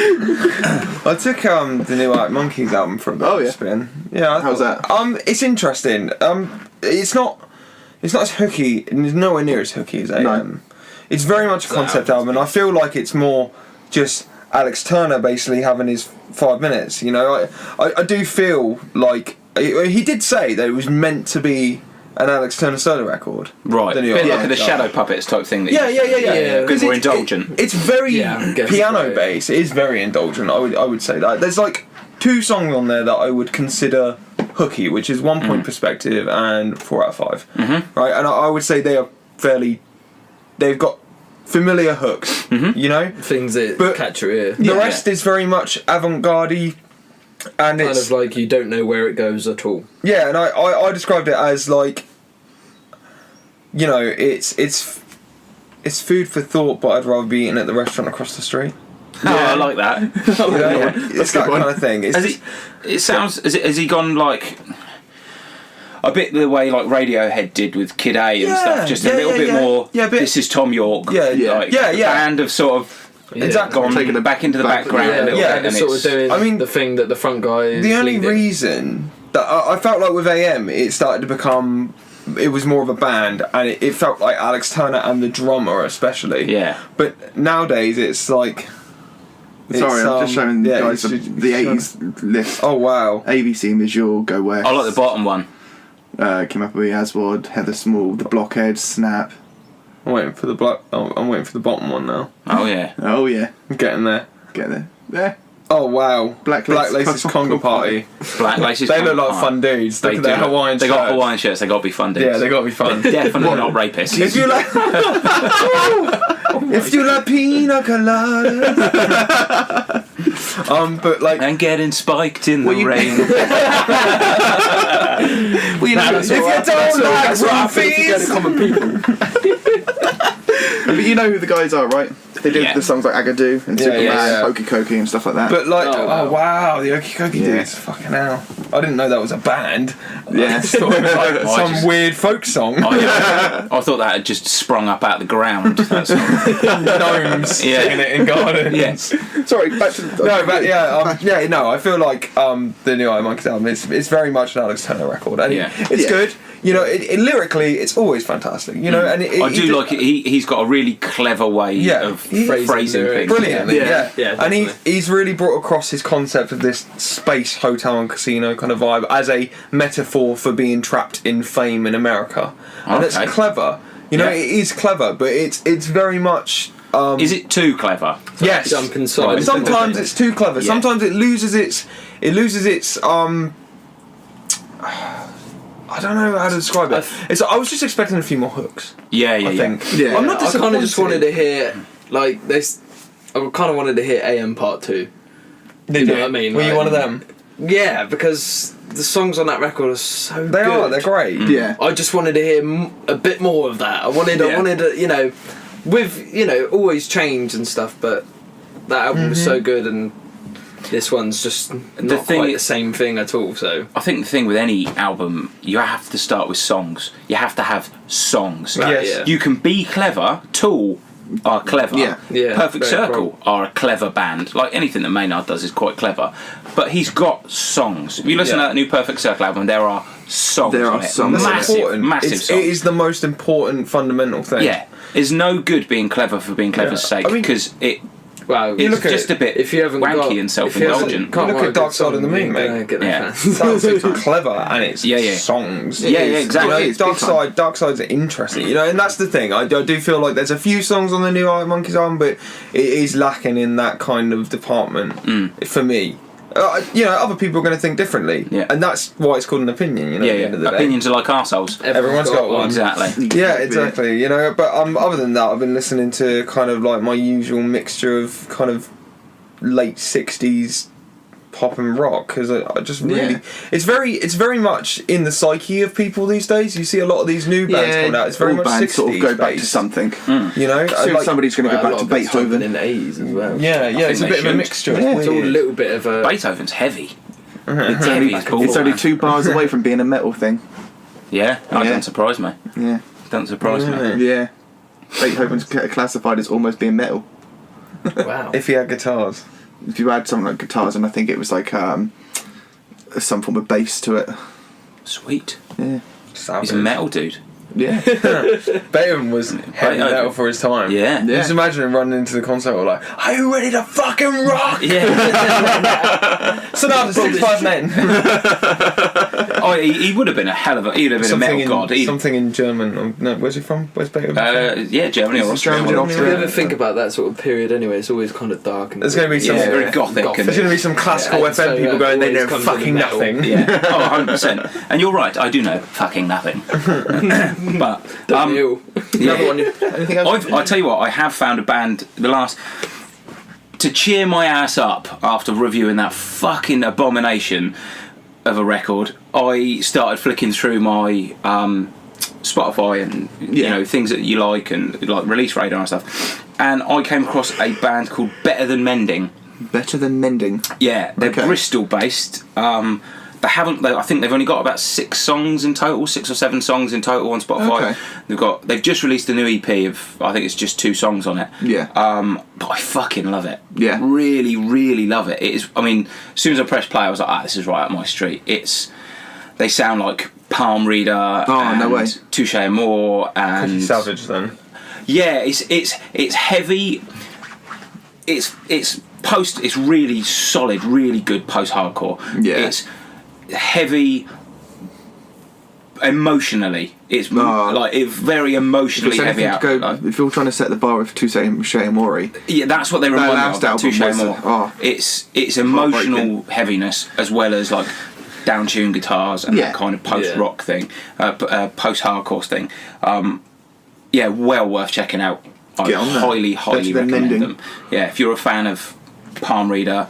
I took the new Arctic Monkeys album for a bit Oh, of a yeah. spin. Yeah. How's that? It's interesting. It's not as hooky. And it's nowhere near as hooky as AM. No. It's very much a concept album, and I feel like it's more just Alex Turner basically having his 5 minutes. You know, I do feel like he did say that it was meant to be an Alex Turner solo record. Right. The new Bit album. like the Shadow Puppets type thing. That Yeah. A bit more indulgent. It's very Yeah, I guess piano so. based. It is very indulgent. I would say that. There's like 2 songs on there that I would consider hooky, which is 1 Point Perspective and 4 out of 5. Mm-hmm. Right, and I would say they are fairly. They've got familiar hooks, you know. Things that But catch your ear. The rest is very much avant-garde-y, and Kind it's of like you don't know where it goes at all. yeah. And I described it as like, you know, it's food for thought, but I'd rather be eating at the restaurant across the street. Oh, I like that. You know? It's that kind of thing. It's Has he gone like a bit the way like Radiohead did with Kid A and stuff? Just a little bit more. Yeah, This is Tom York. Yeah, like, yeah. the band of sort of Exactly. gone Taking it back into the back- background a little yeah, bit, and sort of it's doing I mean, the thing that the front guy is the only leading. reason that I felt like with AM, it started to become. It was more of a band, and it felt like Alex Turner and the drummer especially. yeah. But nowadays it's like. Sorry, it's, I'm just showing yeah, guys the it's- 80s list. Oh wow. ABC, Major, Go West. I like the bottom one. Came up with Aswad, Heather Small, The Blockheads, Snap. I'm waiting for the I'm waiting for the bottom one now. Oh yeah. Oh yeah, I'm getting there. get there. There. Oh wow. Black Black Laces Laces Conga Party. Black Laces. They look like Conga fun dudes. They Look at their do. Hawaiian They got shirts. Hawaiian shirts. They got to be fun dudes. Yeah, they gotta be fun. Definitely not rapists. If you like, if you like pina colada. But like, And getting spiked in the rain. Well, you know, if you don't like roofies, common people. But you know who the guys are, right? They do Yeah. the songs like Agadoo and Yeah, Superman, yeah. Pokey Cokey and stuff like that. but like, Oh, oh wow, the Okie Kokie Yeah. dudes, fucking hell! I didn't know that was a band. yeah, I just thought it was like I some just- weird folk song. I thought that had just sprung up out of the ground. That song. Gnomes Yeah. singing it in gardens. Yes. sorry, back to the, No, but yeah, no. I feel like the new Iron Monkeys album it's very much an Alex Turner record, and Yeah. it's Yeah. good. You know, it lyrically, it's always fantastic. You know, and I do like it. He's got a really clever way Yeah. of Phrasing phrasing lyrics. things. brilliantly. Yeah. Yeah, Yeah, and definitely. he's really brought across his concept of this space hotel and casino kind of vibe as a metaphor for being trapped in fame in America, and it's Okay. clever. You know, Yeah. it is clever, but it's very much. Is it too clever? Yes. Jump inside. Sometimes it's too clever. Yeah. Sometimes it loses its. I don't know how to describe it. I was just expecting a few more hooks. I think. Yeah. I'm not I disappointed. kind of just wanted to hear like this. I kind of wanted to hear AM Part 2. Did You know what I mean? Were you Like- one of them? Yeah, because the songs on that record are so They good. are. They're great. Yeah. I just wanted to hear a bit more of that. I wanted, you know, with, you know, always change and stuff, but that album was so good, and this one's just not quite the same thing at all. So I think the thing with any album, you have to start with songs. You have to have songs. Yes. yeah. You can be clever. Tool are clever. Yeah. Yeah, Perfect very Circle are a clever band. Like anything that Maynard does is quite clever. But he's got songs. If you listen to that new Perfect Circle album, there are songs. There are on it. songs. That's important. Massive songs. It is the most important fundamental thing. Yeah. It's no good being clever for being clever's sake, I mean- because wow, it's look at just a bit if you haven't wanky got, and self-indulgent. Look at Dark Side of the Moon, mate. Yeah. It's clever and it's Yeah. songs. Yeah, is. exactly. You know, It's big Dark Side's interesting, you know, and that's the thing. I do feel like there's a few songs on the new Arctic Monkeys album, but it is lacking in that kind of department for me. You know, other people are going to think differently, and that's why it's called an opinion. You know, at the end of the day. Opinions are like arseholes. Everyone's got one. Exactly. Yeah, exactly. You know, but other than that, I've been listening to kind of like my usual mixture of kind of late '60s pop and rock, because I just really it's very much in the psyche of people these days. You see a lot of these new bands coming out. It's very all much bands 60s sort of go back to based, something. you know. Soon somebody's going to go back to Beethoven. in the 80s as well. Yeah, it's a they bit of a should. mixture. Yeah. It's all a Weird. little bit of a. Beethoven's heavy. It's Heavy only, as balls, it's only man. 2 bars away from being a metal thing. Yeah, that doesn't surprise me. Yeah. Doesn't surprise me. Yeah. Beethoven's classified as almost being metal. Wow. If he had guitars. If you add something like guitars, and I think it was like some form of bass to it. Sweet. Yeah. He's a metal dude. Yeah. Beethoven was heavy metal for his time. Yeah. Just imagine him running into the concert like, "Are you ready to fucking rock?" Yeah. Sonata 6-5 Men. Oh, he would have been a hell of a. He would have been a metal god. Something in German. No, where's he from? Where's Beethoven? Yeah, Germany or Austria. Germany, If you Austria. ever think about that sort of period anyway, it's always kind of dark. And There's going to be some. Yeah, very gothic. Gothic. There's going to be some classical Yeah, FM so, people going, they know always comes with fucking the metal. nothing. Yeah. Oh, 100%. And you're right. I do know fucking nothing. But Another one. Anything else? I tell you what, I have found a band to cheer my ass up after reviewing that fucking abomination of a record. I started flicking through my Spotify and you know things that you like and like Release Radar and stuff, and I came across a band called Better Than Mending. Better Than Mending. Yeah, they're Okay. Bristol based. I think they've only got about 6 songs in total, 6 or 7 songs in total on Spotify. Okay. They've just released a new EP of, I think it's just 2 songs on it. Yeah. But I fucking love it. Yeah. Really, really love it. It is. I mean, as soon as I pressed play, I was like, this is right up my street. They sound like Palm Reader. Oh, no way. Touche Amore and Pretty savage then. yeah, it's heavy. It's really solid, really good post-hardcore. Yeah. It's heavy emotionally. It's very emotionally heavy out. If you're trying to set the bar with Touche Amore, Yeah, that's what they remind me last of. album Touche was, Amore. It's emotional heaviness as well as like down-tuned guitars and that kind of post-rock thing, post-hardcore thing. Yeah, well worth checking out. I Get on that. highly Better Than recommend Mending. them. Yeah, if you're a fan of Palm Reader,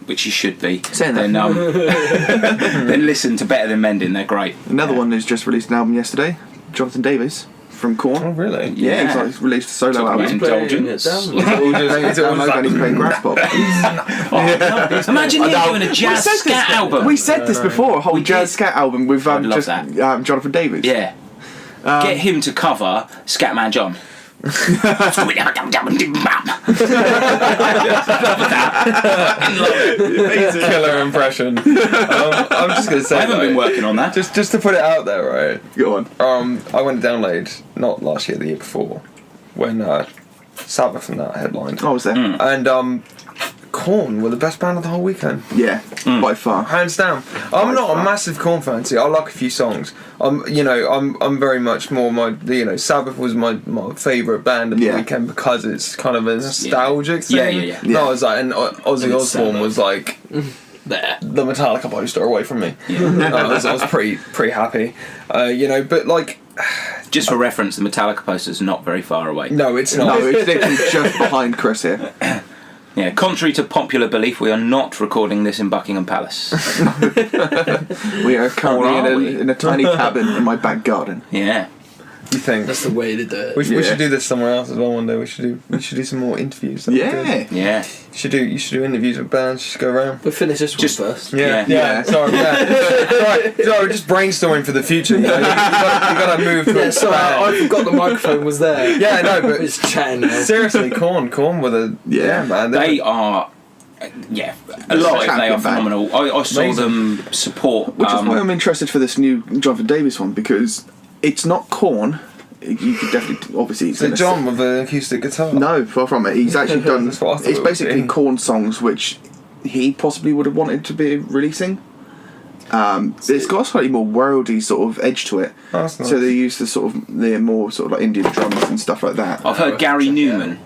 which you should be, Saying that. then then listen to Better Than Mending. They're great. another one who's just released an album yesterday, Jonathan Davis from Korn. Oh, really? Yeah, he's like released a solo Talk about album. indulgence. He's playing grass pop. Imagine him doing a jazz scat album. We said this before, a whole jazz scat album with I'd love just that. Jonathan Davis. Yeah. Get him to cover Scatman John. Killer impression. I'm just going to say, I haven't been working on that. Just to put it out there, right? Go on. I went to Download not last year, the year before, when Sabbath and that headlined. I was there. Hmm. And Korn were the best band of the whole weekend. Yeah, by far. Hands down. I'm not a massive Korn fan. See, I like a few songs. I'm very much more Sabbath was my favourite band of the weekend because it's kind of a nostalgic thing. Yeah. No, I was like, and Ozzy Osbourne was like there. The Metallica poster away from me. I was pretty happy. But like. Just for reference, the Metallica poster's not very far away. No, it's not. No, it's literally just behind Chris here. Yeah, contrary to popular belief, we are not recording this in Buckingham Palace. We are currently in a tiny cabin in my back garden. Yeah. You think that's the way to do it? We should do this somewhere else as well one day. We should do some more interviews. Yeah. You should do interviews with bands. Just go around. But finish this one first. Yeah. Sorry, we're just brainstorming for the future. You gotta move. I forgot the microphone was there. Yeah, no, but it's chatting now. Seriously, Korn with a man. They are. Yeah, alive. They are phenomenal. I saw them support. Which is why I'm interested for this new Jonathan Davis one, because it's not Korn. You could definitely, obviously, is it John with the acoustic guitar? No, far from it. He's actually done. It's basically Korn songs which he possibly would have wanted to be releasing. It's got a slightly more worldy sort of edge to it. Oh, that's nice. So they use the more sort of like Indian drums and stuff like that. I've heard Gary Newman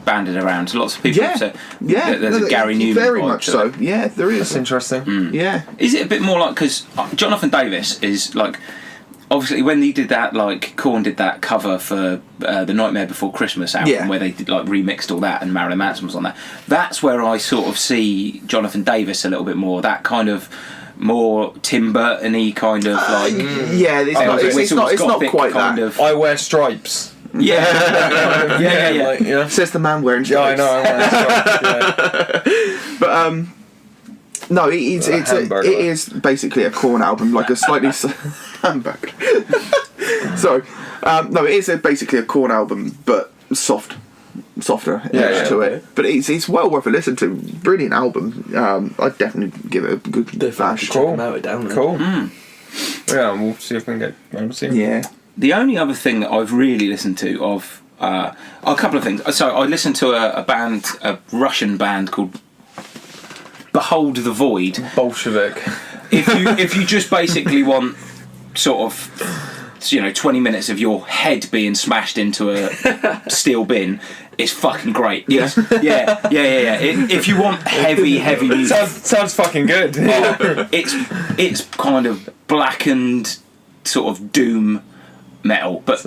banded around. Lots of people say there's a Gary Newman. Very much so. Yeah, there is. That's interesting. Yeah. Is it a bit more like, because Jonathan Davis is like, obviously when he did that, like Korn did that cover for the Nightmare Before Christmas album where they did like remixed all that and Marilyn Manson was on that. That's where I sort of see Jonathan Davis a little bit more. That kind of more Tim Burton-y kind of like. It's not quite kind that. of. I wear stripes. Yeah. Says the man wearing stripes. Yeah, I know. I wear stripes. But no, it is basically a Korn album, like a slightly hamburger. Sorry, no, it is basically a Korn album, but softer edge to it. But it's well worth a listen to. Brilliant album. I'd definitely give it a good bash. Cool. Cool. Yeah, we'll see if we can get around to see. Yeah. The only other thing that I've really listened to of a couple of things. So I listened to a Russian band called Behold the Void. Bolshevik. If you just basically want sort of 20 minutes of your head being smashed into a steel bin, it's fucking great. Yeah. If you want heavy music, sounds fucking good. it's kind of blackened sort of doom metal, but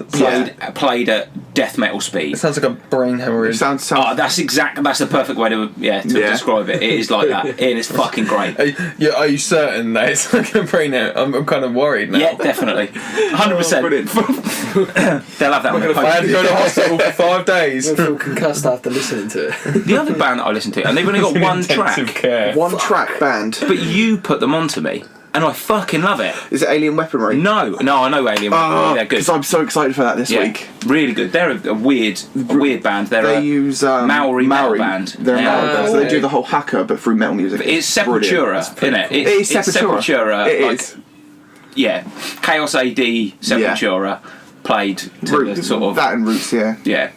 played at death metal speed. It sounds like a brain hemorrhage. Sounds that's the perfect way to describe it. It is like that. It is fucking great. Are you certain that it's like a brain hemorrhage? I'm kind of worried now. Yeah, definitely. 100%. They'll have that one. I had to go to hospital for 5 days. I feel concussed after listening to it. The other band that I listened to, and they've only got one track. Care. one track band. But you put them onto me. And I fucking love it. Is it Alien Weaponry? No, I know Alien Weaponry. They're good. Because I'm so excited for that this week. Really good. They're a weird band. They use Maori metal band. They're a metal band, so they do the whole hacker, but through metal music. It's Sepultura, isn't it? It is Sepultura. It is. Yeah, Chaos AD Sepultura played to the sort of that and Roots. Yeah.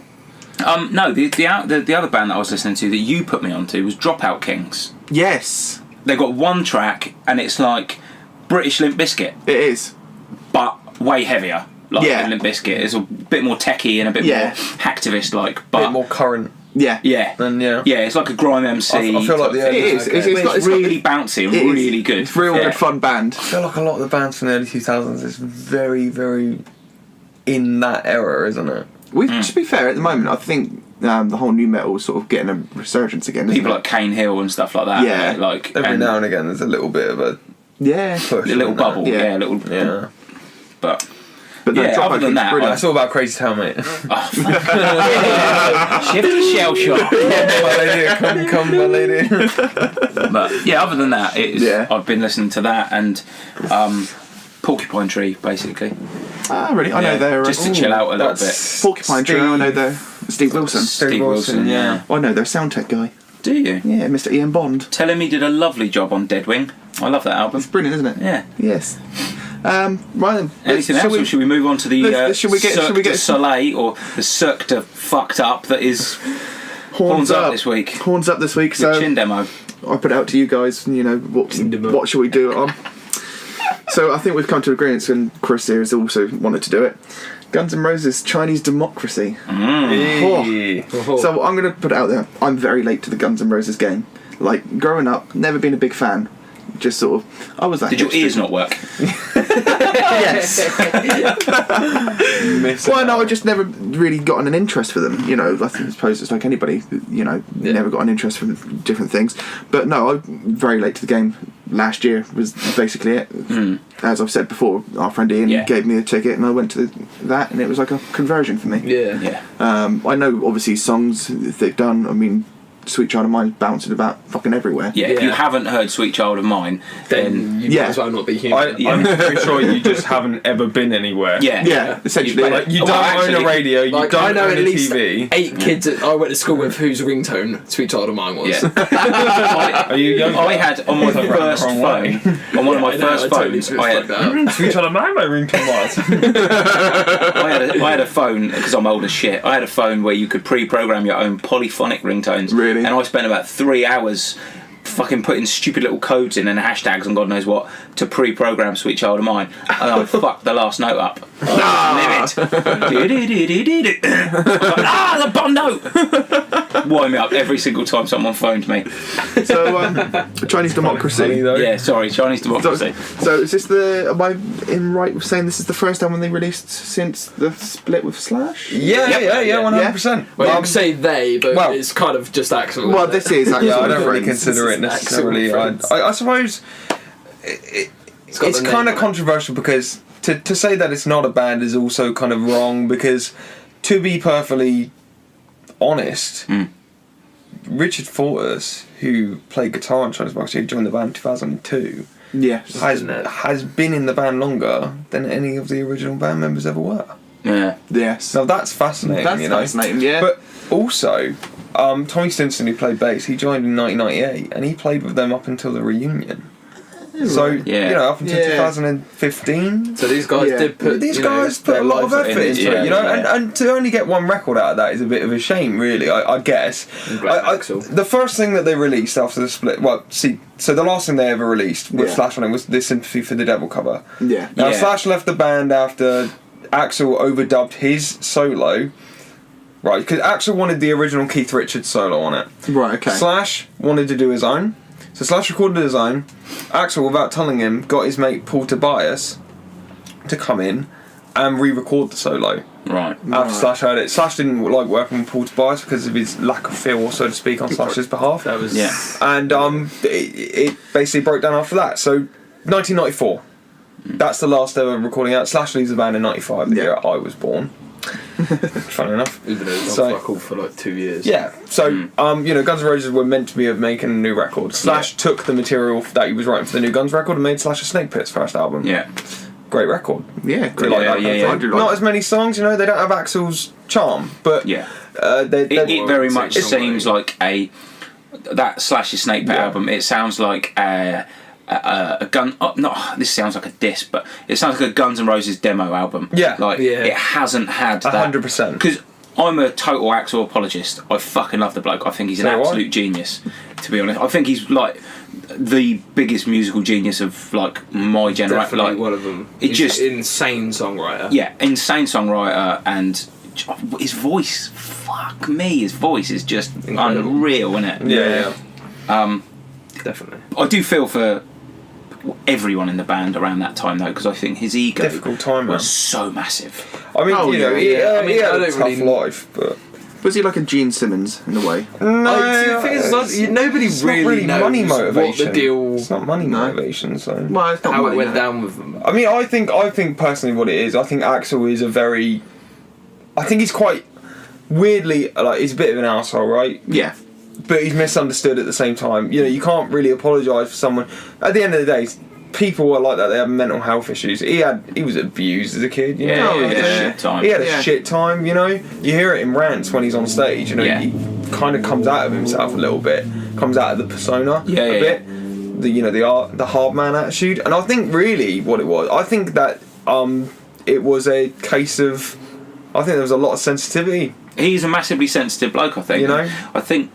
No, the other band that I was listening to that you put me onto was Dropout Kings. Yes. They've got one track, and it's like British Limp Bizkit. It is. But way heavier. Limp Bizkit. It's a bit more techie and a bit more hacktivist-like. But a bit more current. Yeah. And yeah, it's like a grime MC. I feel like it is. It's really bouncy and really good. It's real good fun band. I feel like a lot of the bands from the early 2000s is very, very in that era, isn't it? To be fair, at the moment, I think the whole new metal is sort of getting a resurgence again. People like Cane Hill and stuff like that. Yeah. Like every now and again, there's a little bit of a push. A little bubble. Yeah. But no, other than that, it's all about Crazy Town, mate. Shift to Shell Shock. Come, my lady. But yeah, other than that, I've been listening to that and Porcupine Tree, basically. Ah, really? I know they're just to chill out a little bit. Porcupine Tree. I know they're Steve Wilson. Steve Wilson. Yeah. I know they're sound tech guy. Do you? Yeah, Mr. Ian Bond. Tell him he did a lovely job on Deadwing. I love that album. It's brilliant, isn't it? Yeah. Yes. Right then. Anything else, or should we move on to the Cirque du Soleil, or the Cirque du fucked up that is Horns up this week. Horns up this week. The So Chin demo. I put it out to you guys. You know, what should we do it on? So I think we've come to agreement, and Chris here has also wanted to do it. Guns N' Roses, Chinese Democracy. Oh. So I'm going to put it out there. I'm very late to the Guns N' Roses game. Like, growing up, never been a big fan. Just sort of, I was that. Did your ears not work? Yes. Well, no, I just never really gotten an interest for them. You know, I suppose it's like anybody. You know, never got an interest for different things. But no, I'm very late to the game. Last year was basically it. As I've said before, our friend Ian gave me a ticket, and I went to that, and it was like a conversion for me. Yeah. I know, obviously, songs they've done. I mean, Sweet Child of Mine bouncing about fucking everywhere. Yeah, if you haven't heard Sweet Child of Mine, then you might as well not be human. I'm pretty sure you just haven't ever been anywhere. Yeah, essentially. Like, you don't own a radio, you don't I know own at a least TV. 8 kids I went to school with whose ringtone Sweet Child of Mine was. Yeah. Are you young? I had on my first phone, on one of my first phones, I had Sweet Child of Mine, my ringtone was. I had a phone, because I'm old as shit, I had a phone where you could pre-program your own polyphonic ringtones. Really? And I spent about 3 hours fucking putting stupid little codes in and hashtags and God knows what to pre-program Sweet Child of Mine, and I fucked the last note up. Live it. The bottom note. Wind me up every single time someone phoned me. So, Chinese Democracy. Yeah, sorry, Chinese Democracy. So is this am I in right with saying this is the first album they released since the split with Slash? Yeah, 100%. Well, you say they, but it's kind of just Axl. Well, this is Axl. Yeah, I don't really consider it necessarily. I suppose it's kind of controversial, because to say that it's not a band is also kind of wrong, because to be perfectly honest, Richard Fortus, who played guitar in Chinese Democracy, who joined the band in 2002, has been in the band longer than any of the original band members ever were. Yeah. Yes. Now that's fascinating. That's fascinating. Yeah. But also, Tommy Stinson, who played bass, he joined in 1998, and he played with them up until the reunion. So, up until 2015. So these guys did put... These guys put a lot of effort into it, you know, and to only get one record out of that is a bit of a shame, really, I guess. The first thing that they released after the split... So the last thing they ever released with Slash on it was the Sympathy for the Devil cover. Yeah. Now, Slash left the band after Axl overdubbed his solo... Right, because Axl wanted the original Keith Richards solo on it. Right, okay. Slash wanted to do his own. So Slash recorded his own. Axl, without telling him, got his mate Paul Tobias to come in and re-record the solo. Right. After Slash heard it. Slash didn't like working with Paul Tobias because of his lack of feel, so to speak, on Slash's behalf. That was... Yeah. And it basically broke down after that. So, 1994. That's the last ever recording out. Slash leaves the band in 95, the year I was born. Funny enough. Even though it was on fuck all for like 2 years. Yeah. So, Guns N' Roses were meant to be making a new record. Slash took the material that he was writing for the new Guns record and made Slash a Snake Pit's first album. Yeah. Great record. Yeah, great. Not as many songs, you know, they don't have Axl's charm, but it very much seems like that Slash's Snake Pit album. It sounds like a gun. This sounds like a diss, but it sounds like a Guns N' Roses demo album. It hasn't had 100%. Because I'm a total Axl apologist. I fucking love the bloke. I think he's an absolute genius. To be honest, I think he's like the biggest musical genius of like my generation. Definitely like one of them. He's just insane songwriter. Yeah, insane songwriter, and his voice. Fuck me, his voice is just unreal, isn't it? Yeah. Definitely. I do feel for everyone in the band around that time though, because I think his ego was so massive. I mean, he had a tough life, but was he like a Gene Simmons in a way? No, nobody really knows money motivation. What the deal. It's not money motivation, so well, it's not how money, it went down with them. I mean, I think personally, what it is, I think Axl is I think he's quite weirdly he's a bit of an arsehole, right? Yeah. But he's misunderstood at the same time. You know, you can't really apologise for someone. At the end of the day, people are like that. They have mental health issues. He was abused as a kid. You know? He had a shit time. He had a shit time. You know, you hear it in rants when he's on stage. You know, he kind of comes out of himself a little bit. Comes out of the persona a bit. The hard man attitude. And I think really what it was. I think that it was a case of I think there was a lot of sensitivity. He's a massively sensitive bloke, I think. You know? I think,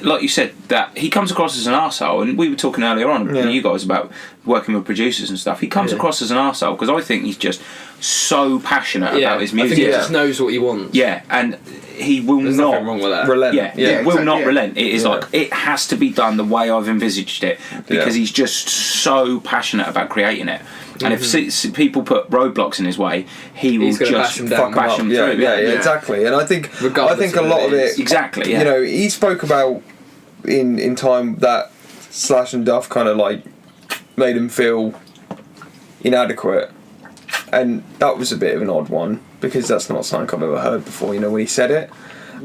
like you said, that he comes across as an arsehole, and we were talking earlier on, you guys, about working with producers and stuff. He comes across as an arsehole because I think he's just so passionate about his music. I think he just knows what he wants. Yeah, and he will There's not nothing wrong with that. relent. Yeah, will not relent. It is like, it has to be done the way I've envisaged it, because he's just so passionate about creating it. And if people put roadblocks in his way, he will just bash them through. Yeah, exactly. And I think a lot of it. Exactly. Yeah. You know, he spoke about in time that Slash and Duff kind of like made him feel inadequate, and that was a bit of an odd one because that's not something I've ever heard before. You know, when he said it,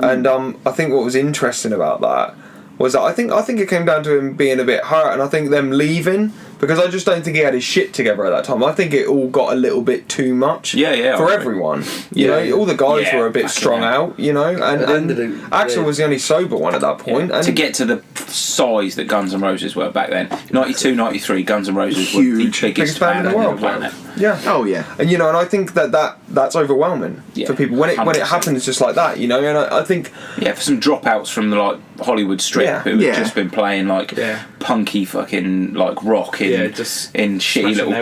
and I think what was interesting about that was that I think it came down to him being a bit hurt, and I think them leaving, because I just don't think he had his shit together at that time. I think it all got a little bit too much for everyone. You know, all the guys were a bit strung out, you know, and Axl was the only sober one at that point. And to get to the size that Guns N' Roses were back then, 92, 93, Guns N' Roses were the biggest band in the world. Yeah. Oh yeah. And you know, and I think that's overwhelming for people when it happens just like that, you know. And I think for some dropouts from the like Hollywood Strip who had just been playing like punky fucking like rock in shitty little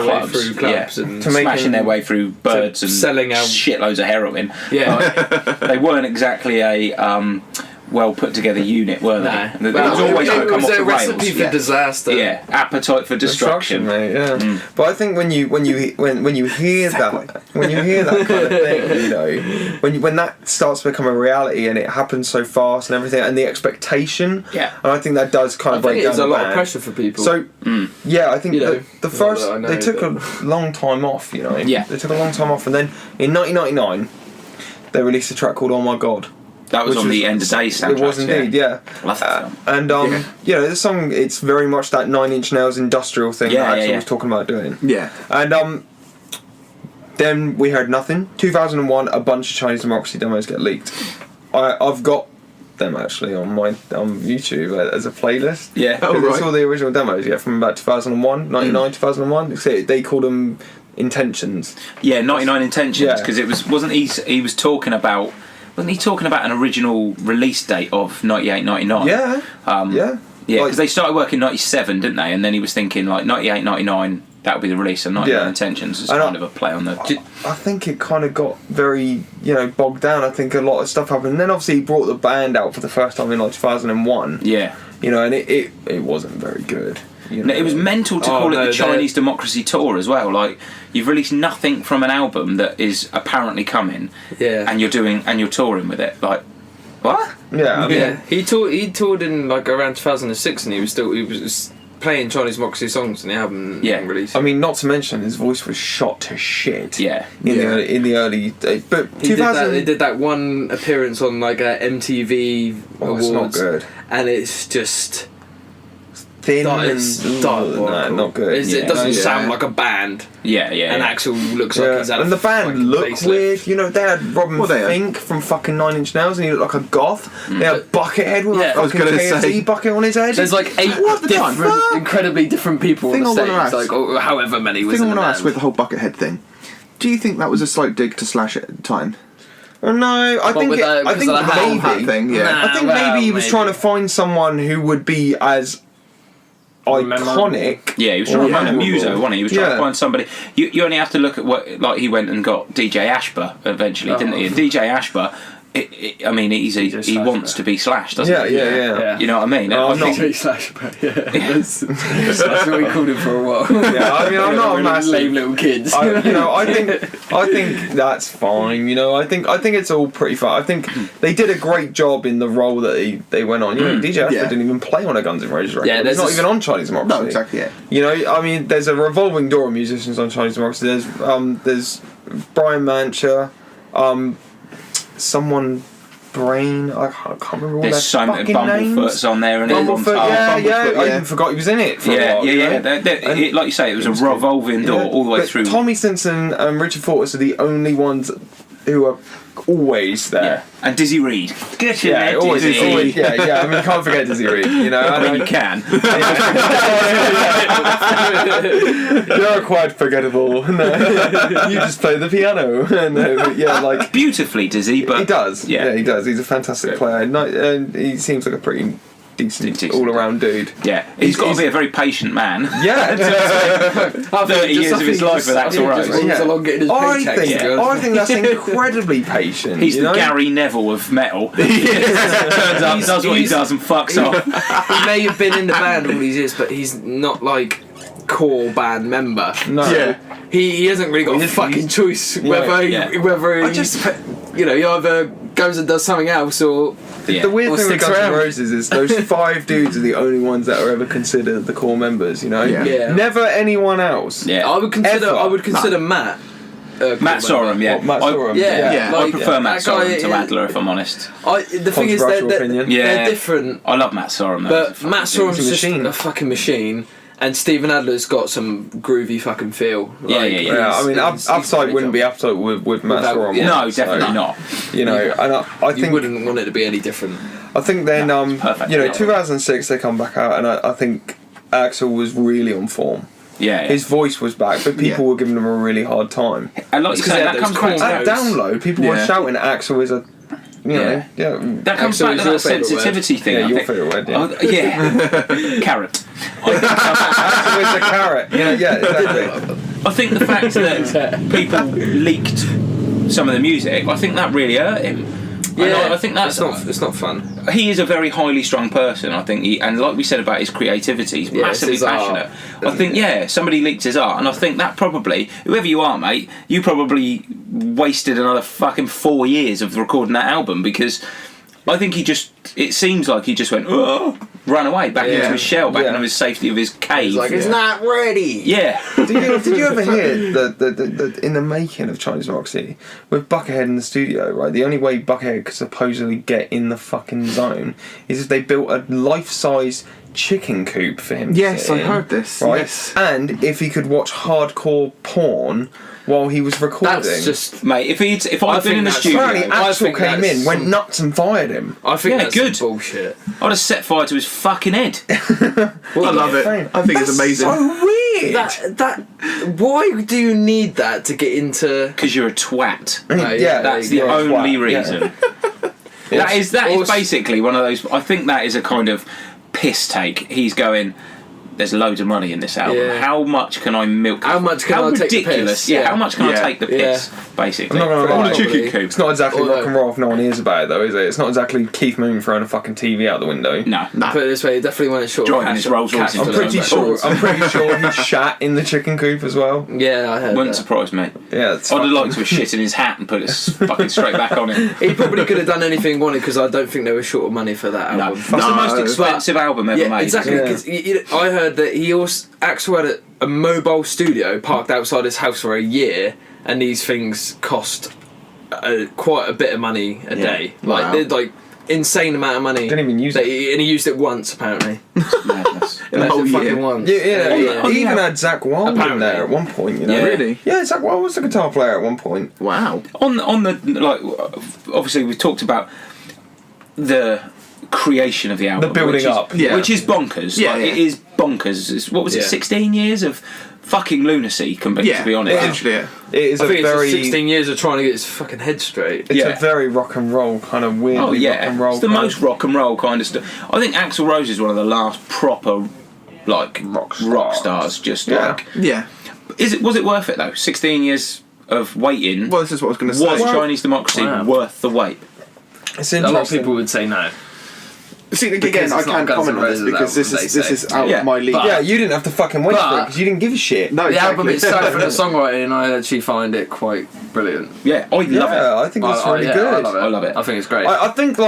clubs, and smashing their way through birds and selling out shitloads of heroin. They weren't exactly a well put together unit, were they? It was always going to come off the rails. It was a recipe for disaster. Yeah, appetite for destruction, mate. Yeah. But I think when you hear that kind of thing, you know, when that starts to become a reality and it happens so fast and everything, and the expectation, and I think that does kind of break down. There's a lot of pressure for people. So I think the first they took a long time off. You know, they took a long time off, and then in 1999 they released a track called "Oh My God." That was on the End of Days soundtrack. It was indeed, Love that film. And you know, the song, it's very much that Nine Inch Nails industrial thing that Axl was talking about doing. Yeah. And then we heard nothing. 2001, a bunch of Chinese Democracy demos get leaked. I've got them actually on YouTube as a playlist. Yeah. It's all the original demos, from about 2001, 99, 2001. They called them Intentions. Yeah, 99 Intentions, because he was talking about. Wasn't he talking about an original release date of 98, 99? Yeah. Yeah, because they started working 97, didn't they? And then he was thinking, like, 98, 99, that would be the release of 99 Intentions. It's kind of a play on the... I think it kind of got very, bogged down. I think a lot of stuff happened. And then obviously he brought the band out for the first time in, like, 2001. Yeah. And it wasn't very good. It was mental to call it the Chinese Democracy Tour as well. Like, you've released nothing from an album that is apparently coming, and you're touring with it. Like, what? Yeah. He toured in like around 2006, and he was playing Chinese Democracy songs in the album release. I mean, not to mention his voice was shot to shit. Yeah. In the early days, but he did that one appearance on like a MTV Awards. It's not good, and it's just. Thin not good. It doesn't sound like a band. And Axl looks like he's had and the band looked weird. They had Robin Fink from fucking Nine Inch Nails, and he looked like a goth. They had Buckethead with a fucking KFC bucket on his head. There's like 8 incredibly different people on the stage. Like however many was in the band. I want to ask with the whole Buckethead thing. Do you think that was a slight dig to Slash at the time? No, I think maybe. I think maybe he was trying to find someone who would be as iconic. Yeah, he was trying to find a muso, wasn't he? He was trying to find somebody. You only have to look at what, like, he went and got DJ Ashba eventually, didn't he? And DJ Ashba, I mean, he wants to be Slash, doesn't he? Yeah. You know what I mean? I'm not Slash, but that's what we called him for a while. Yeah, I mean, I'm not a massive lame little kids. I think that's fine. I think it's all pretty fine. I think they did a great job in the role that they went on. DJ Ashford didn't even play on a Guns N' Roses record. Yeah, he's not even on Chinese Democracy. No, exactly. Yeah. I mean, there's a revolving door of musicians on Chinese Democracy. There's Brian Mancha, someone Brain. I can't remember all their fucking names. Bumblefoot's on there, and Bumblefoot, I even forgot he was in it for a while. Like you say, it was a revolving door all the way through. Tommy Stinson and Richard Fortus are the only ones who are always there. Yeah. And Dizzy Reed. Get in Yeah, there, always, Dizzy. always, yeah. I mean, you can't forget Dizzy Reed, you know. I mean, you can. You're quite forgettable. No, you just play the piano. No, but yeah, like beautifully Dizzy, but he does. Yeah, he does. He's a fantastic player, and he seems like a pretty decent all-around dude. Yeah, he's got to be a very patient man. Yeah, 30 years of his life with Axl Rose. I think that's incredibly patient. He's the Gary Neville of metal. Turns up, does what he does, and fucks off. He may have been in the band all these years, but he's not like core band member. No. So he hasn't really got a fucking choice whether he either goes and does something else or. The weird thing with Guns N' Roses is those 5 dudes are the only ones that are ever considered the core members. You know, never anyone else. Yeah, I would consider Matt. Matt Sorum, yeah. Matt Sorum. I prefer Matt Sorum to Adler, if I'm honest. The thing is, they're different. I love Matt Sorum, but Matt Sorum's just a fucking machine. And Steven Adler's got some groovy fucking feel. Yeah. I mean, Upside wouldn't be Upside with Matt Sorum. No, definitely not. You know, and I think you wouldn't want it to be any different. I think then, 2006 they come back out, and I think Axl was really on form. Yeah. His voice was back, but people were giving him a really hard time. And like you say, that comes back at Download. People were shouting Axl is a. That comes back to that sensitivity thing. Yeah, your favourite word. Carrot. Axl is a carrot. Exactly. I think the fact that people leaked some of the music, I think that really hurt him. Yeah, I think that's it's not fun. He is a very highly strung person. I think and like we said about his creativity, he's massively passionate. I think somebody leaked his art, and I think that probably whoever you are, mate, you probably wasted another fucking 4 years of recording that album because I think it seems like he just went ran away back into his shell, back into his safety of his cave. It's like it's not ready. Yeah. Did you ever hear the in the making of Chinese Roxy with Buckethead in the studio? Right, the only way Buckethead could supposedly get in the fucking zone is if they built a life-size chicken coop for him. Yes, I heard this. Right, yes. And if he could watch hardcore porn while he was recording. That's just, mate. If I'd been in the studio, apparently Axl came in, went nuts, and fired him. I think that's good bullshit. I'd have set fire to his fucking head. I love it. I think it's amazing. So weird. Why do you need that to get into? Because you're a twat. That's the only reason. That is basically one of those. I think that is a kind of piss take. He's going. There's loads of money in this album. Yeah. How much can I milk? How much can I take the piss? How much can I take the piss? Basically, I'm not gonna lie. Chicken coop. It's not exactly rock and roll if no one hears about it, though, is it? It's not exactly Keith Moon throwing a fucking TV out the window. No. Put it this way, it definitely went short. Driving his Rolls Royce. I'm pretty sure he shat in the chicken coop as well. Yeah, I heard. Wouldn't surprise me. Yeah, I'd have liked to have shit in his hat and put it fucking straight back on him. He probably could have done anything he wanted because I don't think they were short of money for that album. That's the most expensive album ever made. Exactly. Because I heard that Axl had a mobile studio parked outside his house for a year, and these things cost quite a bit of money a day. They're like insane amount of money. Didn't even use it, and he used it once apparently. Madness. In the whole year. Once. Yeah. He even had Zakk Wylde in there at one point. You know, really? Yeah, Zakk Wylde was the guitar player at one point. Wow. On the obviously we've talked about the creation of the album, the building up, which is bonkers. It is bonkers. What was it? 16 years of fucking lunacy. To be honest, it is. It's 16 years of trying to get his fucking head straight. It's a very rock and roll kind of weird. Rock and roll. It's the most rock and roll kind of stuff. I think Axl Rose is one of the last proper rock stars. Was it worth it though? 16 years of waiting. Well, this is what I was going to say. Was Chinese Democracy worth the wait? It's a lot of people would say no. See, again, I can't comment on this because this is out of my league. You didn't have to fucking wait for it because you didn't give a shit. No, the album itself and the songwriting, and I actually find it quite brilliant. Yeah, I love it. I think it's really good. I love it. I think it's great. I think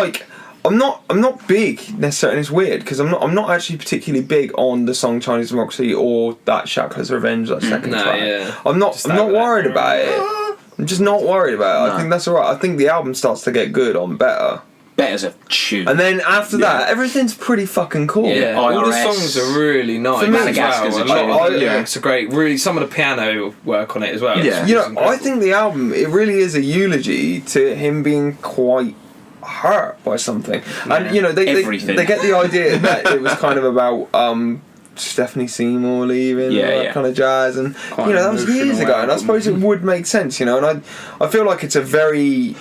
I'm not big necessarily. And it's weird because I'm not actually particularly big on the song Chinese Democracy or that Shackler's Revenge, that second track. Yeah. I'm not worried about it. I'm just not worried about it. I think that's alright. I think the album starts to get good on Better. Better's a tune. And then after that, everything's pretty fucking cool. Yeah, all the IRS. songs are really nice. For me, as Madagascar's a well. tune. It's a great. Really, some of the piano work on it as well. Yeah. You know, I think the album, it really is a eulogy to him being quite hurt by something. And, you know, they get the idea that it was kind of about Stephanie Seymour leaving, that kind of jazz, and, Quite you know, that was years ago, and I album. suppose it would make sense, you know, and I feel like it's a very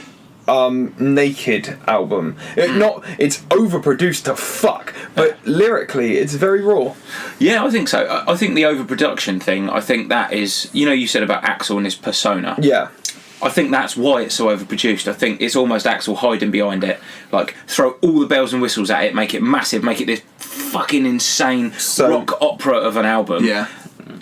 naked album. It's overproduced to fuck, but lyrically it's very raw. Yeah, I think so. I think the overproduction thing, I think that is, you know, you said about Axl and his persona. Yeah. I think that's why it's so overproduced. I think it's almost Axl hiding behind it. Like, throw all the bells and whistles at it, make it massive, make it this fucking insane rock opera of an album. Yeah.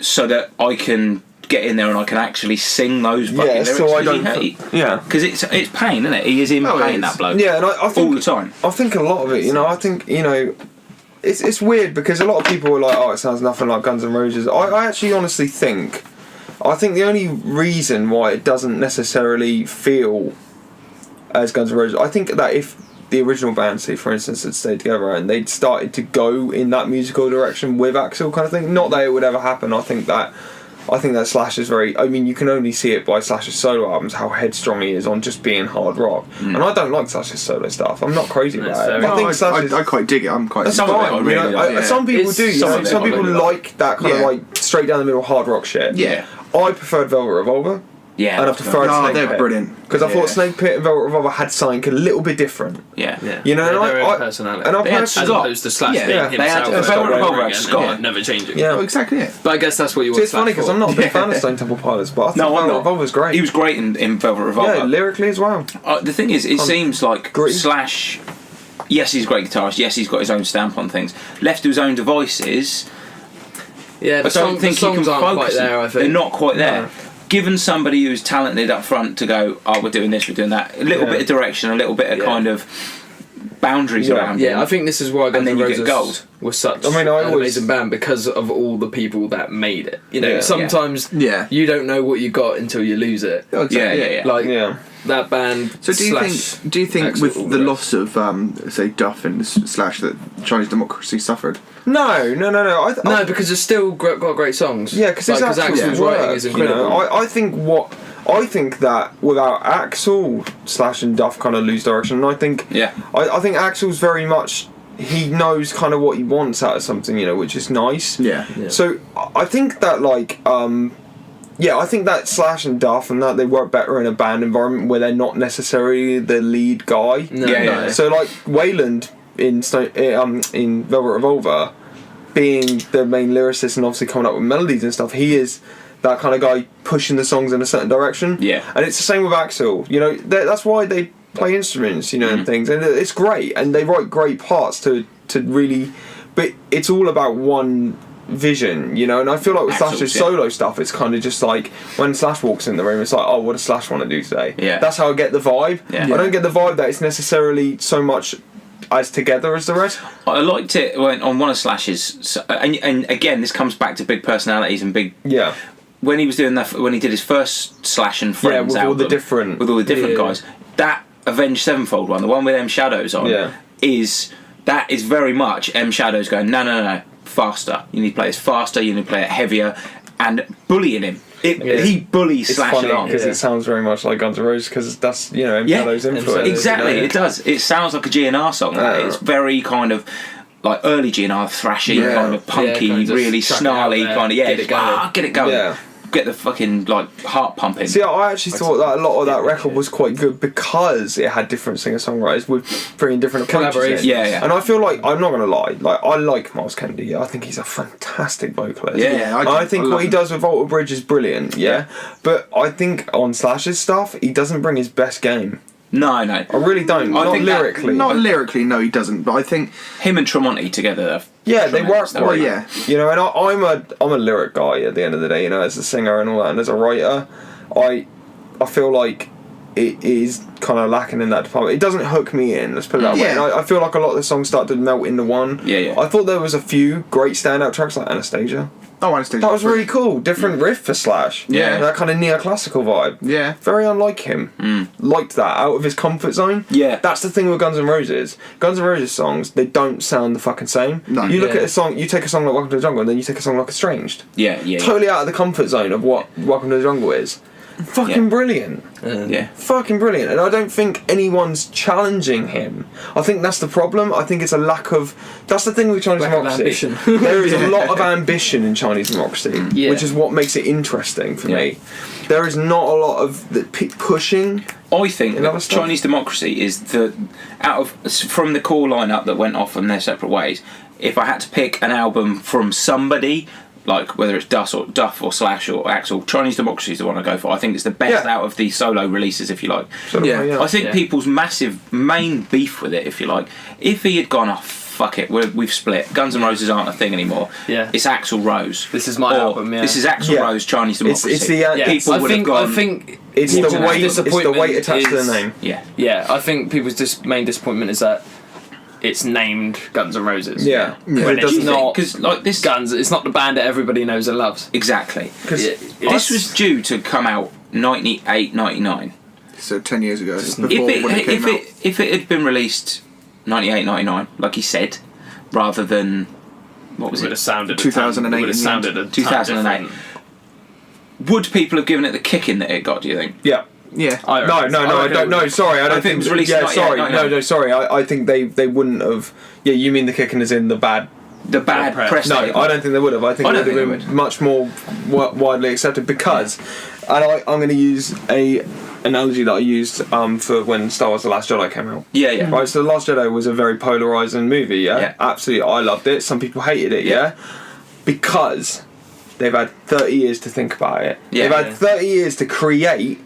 So that I can get in there and I can actually sing those fucking lyrics. So I he don't. hate. Yeah. Because it's pain, isn't it? He is in pain, that bloke. Yeah, and I think all the time. I think a lot of it, you know, I think, you know, it's weird because a lot of people are like, oh, it sounds nothing like Guns N' Roses. I actually honestly think the only reason why it doesn't necessarily feel as Guns N' Roses, I think that if the original band, say for instance, had stayed together and they'd started to go in that musical direction with Axl kind of thing, not that it would ever happen. I think that Slash is very... I mean, you can only see it by Slash's solo albums, how headstrong he is on just being hard rock. And I don't like Slash's solo stuff. I'm not crazy about it. No, I think Slash is... I quite dig it. I'm quite... That's Some of it I fine. really You know, like, yeah. Some people do. You know, some people really like that kind of like straight down the middle hard rock shit. Yeah. I preferred Velvet Revolver. Yeah. And I preferred Snake they're Pit. brilliant. Because I thought Snake Pit and Velvet Revolver had something a little bit different. Yeah. You know, their and own I personality. and I They had As Scott. opposed to Slash Yeah, being yeah. They had himself Velvet over and Revolver over had again, Scott. and never changing. Yeah. Oh, exactly it. But I guess that's what you So want. it's funny because I'm not a big fan of Stone Temple Pilots, but I think Velvet Revolver's great. He was great in Velvet Revolver. Yeah, lyrically as well. The thing is, it seems like Gritty. Slash, yes, he's a great guitarist, yes, he's got his own stamp on things. Left to his own devices, Yeah, I don't think he can songs aren't focus. quite there, I think. They're not quite there. No. Given somebody who's talented up front to go, oh, we're doing this, we're doing that, a little bit of direction, a little bit of kind of boundaries around Yeah, him. I think this is why Guns then N' you get Roses gold. was such I mean, I an always- amazing band because of all the people that made it. You know, Yeah. sometimes Yeah. you don't know what you got until you lose it. Oh, exactly. Yeah. Like Yeah. that band. So do you think Axl, with all the rest. loss of say Duff and Slash that Chinese democracy suffered? No. No, because it's still got great songs. Yeah, because his Axl's actual writing work, is you incredible. know, I think that without Axl, Slash and Duff kind of lose direction. And I think I think Axl's very much, he knows kind of what he wants out of something, you know, which is nice. Yeah. So I think that like I think that Slash and Duff and that they work better in a band environment where they're not necessarily the lead guy. No. So like Wayland in Velvet Revolver, being the main lyricist and obviously coming up with melodies and stuff, he is that kind of guy pushing the songs in a certain direction. Yeah. And it's the same with Axl. You know, that's why they play instruments, you know, and things, and it's great, and they write great parts to really, but it's all about one vision, you know. And I feel like with Slash's solo stuff, it's kind of just like when Slash walks in the room, it's like, oh, what does Slash want to do today? Yeah. That's how I get the vibe. Yeah. I don't get the vibe that it's necessarily so much as together as the rest. I liked it when on one of Slash's, and again, this comes back to big personalities and big. Yeah. When he was doing that, when he did his first Slash and Friends with album, all the different guys, that Avenged Sevenfold one, the one with M Shadows on, is very much M Shadows going, no, faster. You need to play this faster. You need to play it heavier, and bullying him. He bullies Slash funny along because it sounds very much like Guns N' Roses because that's, you know, M Shadow's influence. Exactly, You know? it does. It sounds like a GNR song. It's very kind of like early GNR, thrashy, kind of punky, kind of really snarly, kind of get it going. get it going. Yeah. Get the fucking like heart pumping. See, I actually thought that a lot of that record was quite good because it had different singer-songwriters with bringing different approaches in. Collaboration. Yeah. And I feel like, I'm not going to lie, like I like Miles Kennedy. I think he's a fantastic vocalist. Yeah, I think what he does with Volta Bridge is brilliant. Yeah. But I think on Slash's stuff, he doesn't bring his best game. No. I really don't. I Not think lyrically. Not lyrically, no, he doesn't. But I think him and Tremonti together. Are they work tremendous. well. yeah. You know, and I'm a lyric guy at the end of the day. You know, as a singer and all that, and as a writer, I feel like it is kind of lacking in that department. It doesn't hook me in. Let's put it that way. And I feel like a lot of the songs start to melt into one. Yeah. I thought there was a few great standout tracks like Anastasia. Oh, Anastasia. That was really cool. Different riff for Slash. Yeah. That kind of neoclassical vibe. Yeah. Very unlike him. Liked that. Out of his comfort zone. Yeah. That's the thing with Guns N' Roses. Guns N' Roses songs, they don't sound the fucking same. No. You look Yeah. at a song, you take a song like Welcome to the Jungle, and then you take a song like Estranged. Yeah. Totally out of the comfort zone of what Welcome to the Jungle is. Fucking brilliant. Yeah. Fucking brilliant. And I don't think anyone's challenging him. I think that's the problem. I think it's a lack of... That's the thing with Chinese Lack of democracy. ambition. There is a lot of ambition in Chinese democracy, Yeah. which is what makes it interesting for me. There is not a lot of pushing. I think In other that stuff? Chinese democracy is from the core lineup that went off in their separate ways. If I had to pick an album from somebody, like whether it's Duff or Slash or Axl, Chinese Democracy is the one I go for. I think it's the best out of the solo releases, if you like. Yeah. I think people's massive main beef with it, if you like, if he had gone, fuck it, we've split, Guns N' Roses aren't a thing anymore. Yeah. It's Axl Rose. This is my album. Yeah. This is Axl Rose, Chinese Democracy. It's the people I would think. have gone. I think it's the people's weight. It's the weight attached to the name. Yeah. Yeah, I think people's main disappointment is that it's named Guns N' Roses. Yeah. When it's not because like this Guns, it's not the band that everybody knows and loves. exactly. Because This was due to come out 98, 99. So 10 years ago. Before If when it came out. if it had been released 98, 99, like he said, rather than what was It would it? have sounded 2008 Would have in the end. sounded a ton 2008. different. Would people have given it the kicking that it got? Do you think? yeah. Yeah. I No, reckon- no, I I reckon don't. it No, would- sorry, I I don't think it think. was released Yeah, 98, sorry, 99. no, sorry. I think they wouldn't have. Yeah, you mean the kicking is in the bad? The bad press. press. No, that it I got. don't think they would have. I think I it don't would have think been much more widely accepted because, and I'm going to use a analogy that I used for when Star Wars: The Last Jedi came out. Yeah, yeah. Right, so The Last Jedi was a very polarizing movie. Yeah, Yeah. absolutely. I loved it. Some people hated it. Yeah, because they've had 30 years to think about it. Yeah. They've had 30 years to create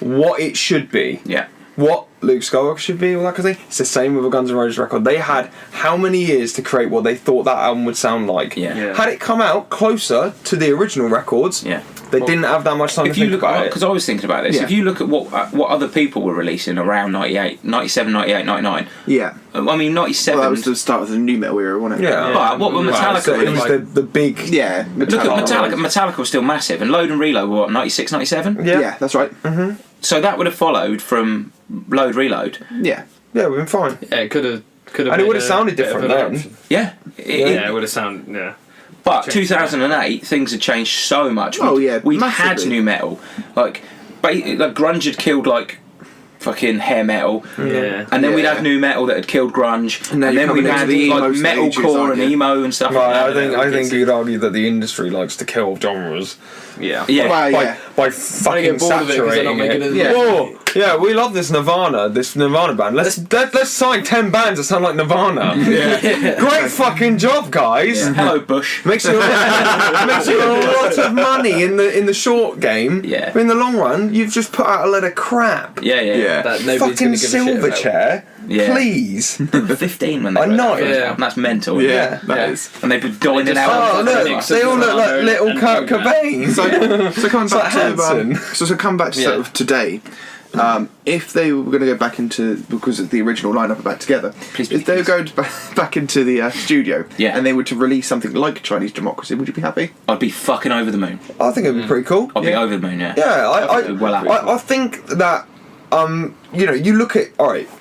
what it should be. Yeah. What Luke Skywalker should be, all that kind of thing. It's the same with a Guns N' Roses record. They had how many years to create what they thought that album would sound like? Yeah. Yeah. Had it come out closer to the original records, Yeah. they didn't have that much time If to you think look about at, it. because I was thinking about this, Yeah. if you look at what other people were releasing around 98, 97, 98, 99, Yeah. I mean 97. Well, that was the start of the new metal era, wasn't it? Yeah. But what were Right, Metallica? So it was releasing? the big. Yeah. Look at Metallica. Metallica was still massive, and Load and Reload were what, 96, 97? Yeah, that's right. So that would have followed from Load Reload. Yeah. Yeah, we've been fine. Yeah, it could have. And it been would have a sounded bit of different an then. option. Yeah. Yeah, it would have sounded. Yeah. But 2008, things had changed so much. Oh, yeah, We'd had massively. new metal. Like grunge had killed like fucking hair metal. Yeah. And then we'd Yeah. have new metal that had killed grunge. And now And you're then we'd coming had into the like emo stages, metalcore aren't and you? emo and stuff Right, like that. I think you'd argue that the industry likes to kill genres. Yeah. Yeah. Well, By, yeah. by I fucking get bored of it 'cause they're not saturating making it. it. Yeah. Oh, yeah, we love this Nirvana band. Let's sign 10 bands that sound like Nirvana. Great fucking job, guys. Hello, Bush. Makes you a lot of money in the short game. Yeah. But in the long run, you've just put out a load of crap. Yeah, yeah. Yeah. That nobody's Fucking gonna give a shit about. Silverchair, Yeah. please. They were 15 when they I wrote know. that first Yeah. album. That's mental. Yeah, that Yeah. is. And they've been dining just- out. Oh, That's look, mix they of all look like Nirvana little and Kurt Conan. Cobain. So coming It's back like to Hanson. so coming back to sort Yeah. of today, if they were going to go back into, because of the original lineup are back together, Please, if they were please. going back into the studio, Yeah. and they were to release something like Chinese Democracy, would you be happy? I'd be fucking over the moon. I think it'd be pretty cool. I'd be over the moon, yeah. Yeah, Well, I think that you look at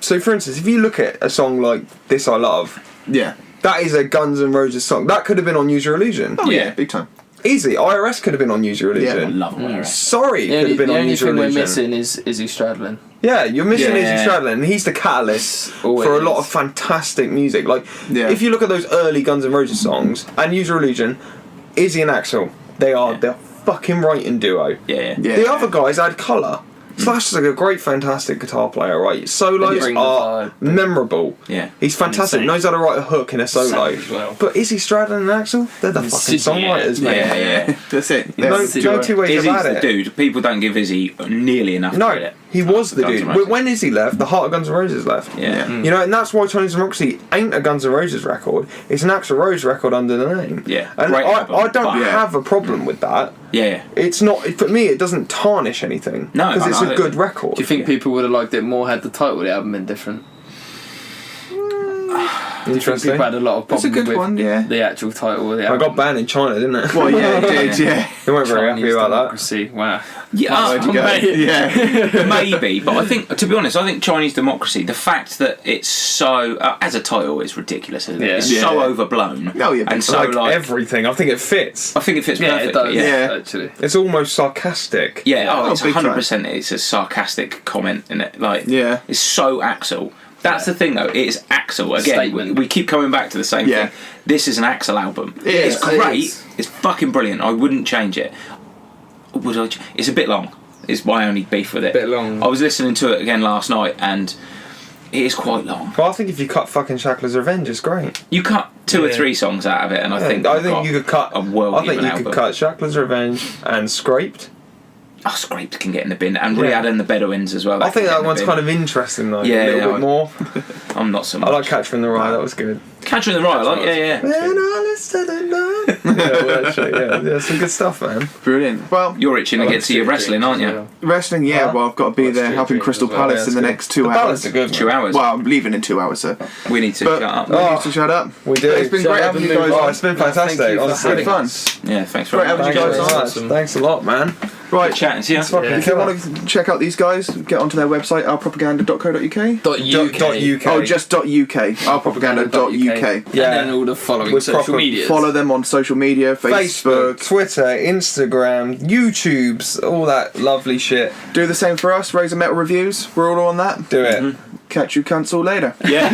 so for instance, if you look at a song like "This I Love," Yeah. that is a Guns N' Roses song. That could have been on Use Your Illusion. Oh yeah, Yeah. big time. Easily, IRS could have been on Use Your I Illusion. love Wire. Sorry, The could have been the on only Use Your thing we're Illusion. missing is Izzy Stradlin. Yeah, you're missing Yeah. Izzy Stradlin, and he's the catalyst Always. for a lot of fantastic music. Like, Yeah. if you look at those early Guns N' Roses songs and Use Your Illusion, Izzy and Axl, they're fucking writing duo. Yeah. Yeah. The other guys add colour. Slash is like a great, fantastic guitar player, right? Solos bring the are vibe. memorable. Yeah. He's fantastic. Insane. Knows how to write a hook in a solo. Sound as well. But Izzy Stradlin and Axl, they're the fucking songwriters, Yeah, mate. yeah. That's it. No, That's no two ways Izzy's about the it. dude. People don't give Izzy nearly enough No, credit. he was the Guns N' dude. Roses. When Izzy left, the heart of Guns N' Roses left. Yeah. You know, and that's why Chinese Democracy ain't a Guns N' Roses record. It's an Axl Rose record under the name. Yeah, And great album, I don't but- have a problem with that. Yeah. It's not, for me, it doesn't tarnish anything. No, Because it's no, a good record. Do you think people would have liked it more had the title of the album been different? Interesting. People had a lot of That's a problems good with one, yeah. the actual title of the I album. got banned in China, didn't it? Well, yeah, it did, yeah. They weren't very happy Chinese about that. democracy. Wow. Yeah, Where'd you go? mate. Yeah. maybe, but I think, to be honest, I think Chinese democracy, the fact that it's so, as a title, is ridiculous, isn't it? Yeah. It's Yeah. so overblown. Oh, yeah, and so Like everything. I think it fits. I think it fits Yeah, perfectly. it does. Yeah, Yeah. Actually. It's almost sarcastic. yeah. Oh, it's big time. 100%. It's a sarcastic comment in it. Like, Yeah. it's so Axel. That's the thing, though. It is Axel again. Statement. We keep coming back to the same Yeah. thing. This is an Axel album. It It's is. great. It is. It's fucking brilliant. I wouldn't change it. Would I? It's a bit long. Is my only beef with it. Bit long. I was listening to it again last night, and it is quite long. Well, I think if you cut fucking Shackler's Revenge, it's great. You cut 2 or Yeah. 3 songs out of it, and I think you could cut. a world. I think you could cut Shackler's Revenge and Scraped. Oh, Scraped can get in the bin, and Yeah. Riyadh and the Bedouins as well. I think that one's kind of interesting though. Yeah, a little yeah, bit more. I'm not so much. I like Catcher in the Rye. That was good. Catcher in the Rye. I like, yeah. When I listen to love. Yeah, well, actually, yeah, some good stuff, man. Brilliant. Well, You're itching to I get like to your Street wrestling, Dreams aren't you? as well. wrestling, yeah, Huh? well, I've got to be Like there Street helping Dreams Crystal as well. Palace in the Yeah, next 2 The hours. ballads are good. 2 hours. Well, I'm leaving in 2 hours, so. We need to But shut up. we need to shut up. We do. It's been Shut great up having and you move guys on. on. Oh, it's been Thank fantastic. you for Honestly. Good fun. Yeah, thanks Great very having much. you Thank you guys very on. much. Thanks a lot, man. Right, Chatting to you. Fucking Yeah. if you killer. want to check out these guys, get onto their website, ourpropaganda.co.uk. .uk. Oh, just .uk. Ourpropaganda.uk. Yeah. And then all the following With social proper- media. Follow them on social media, Facebook, Facebook. Twitter, Instagram, YouTubes, all that lovely shit. Do the same for us, Razor Metal Reviews. We're all on that. Do it. Catch you cunts all later. Yeah.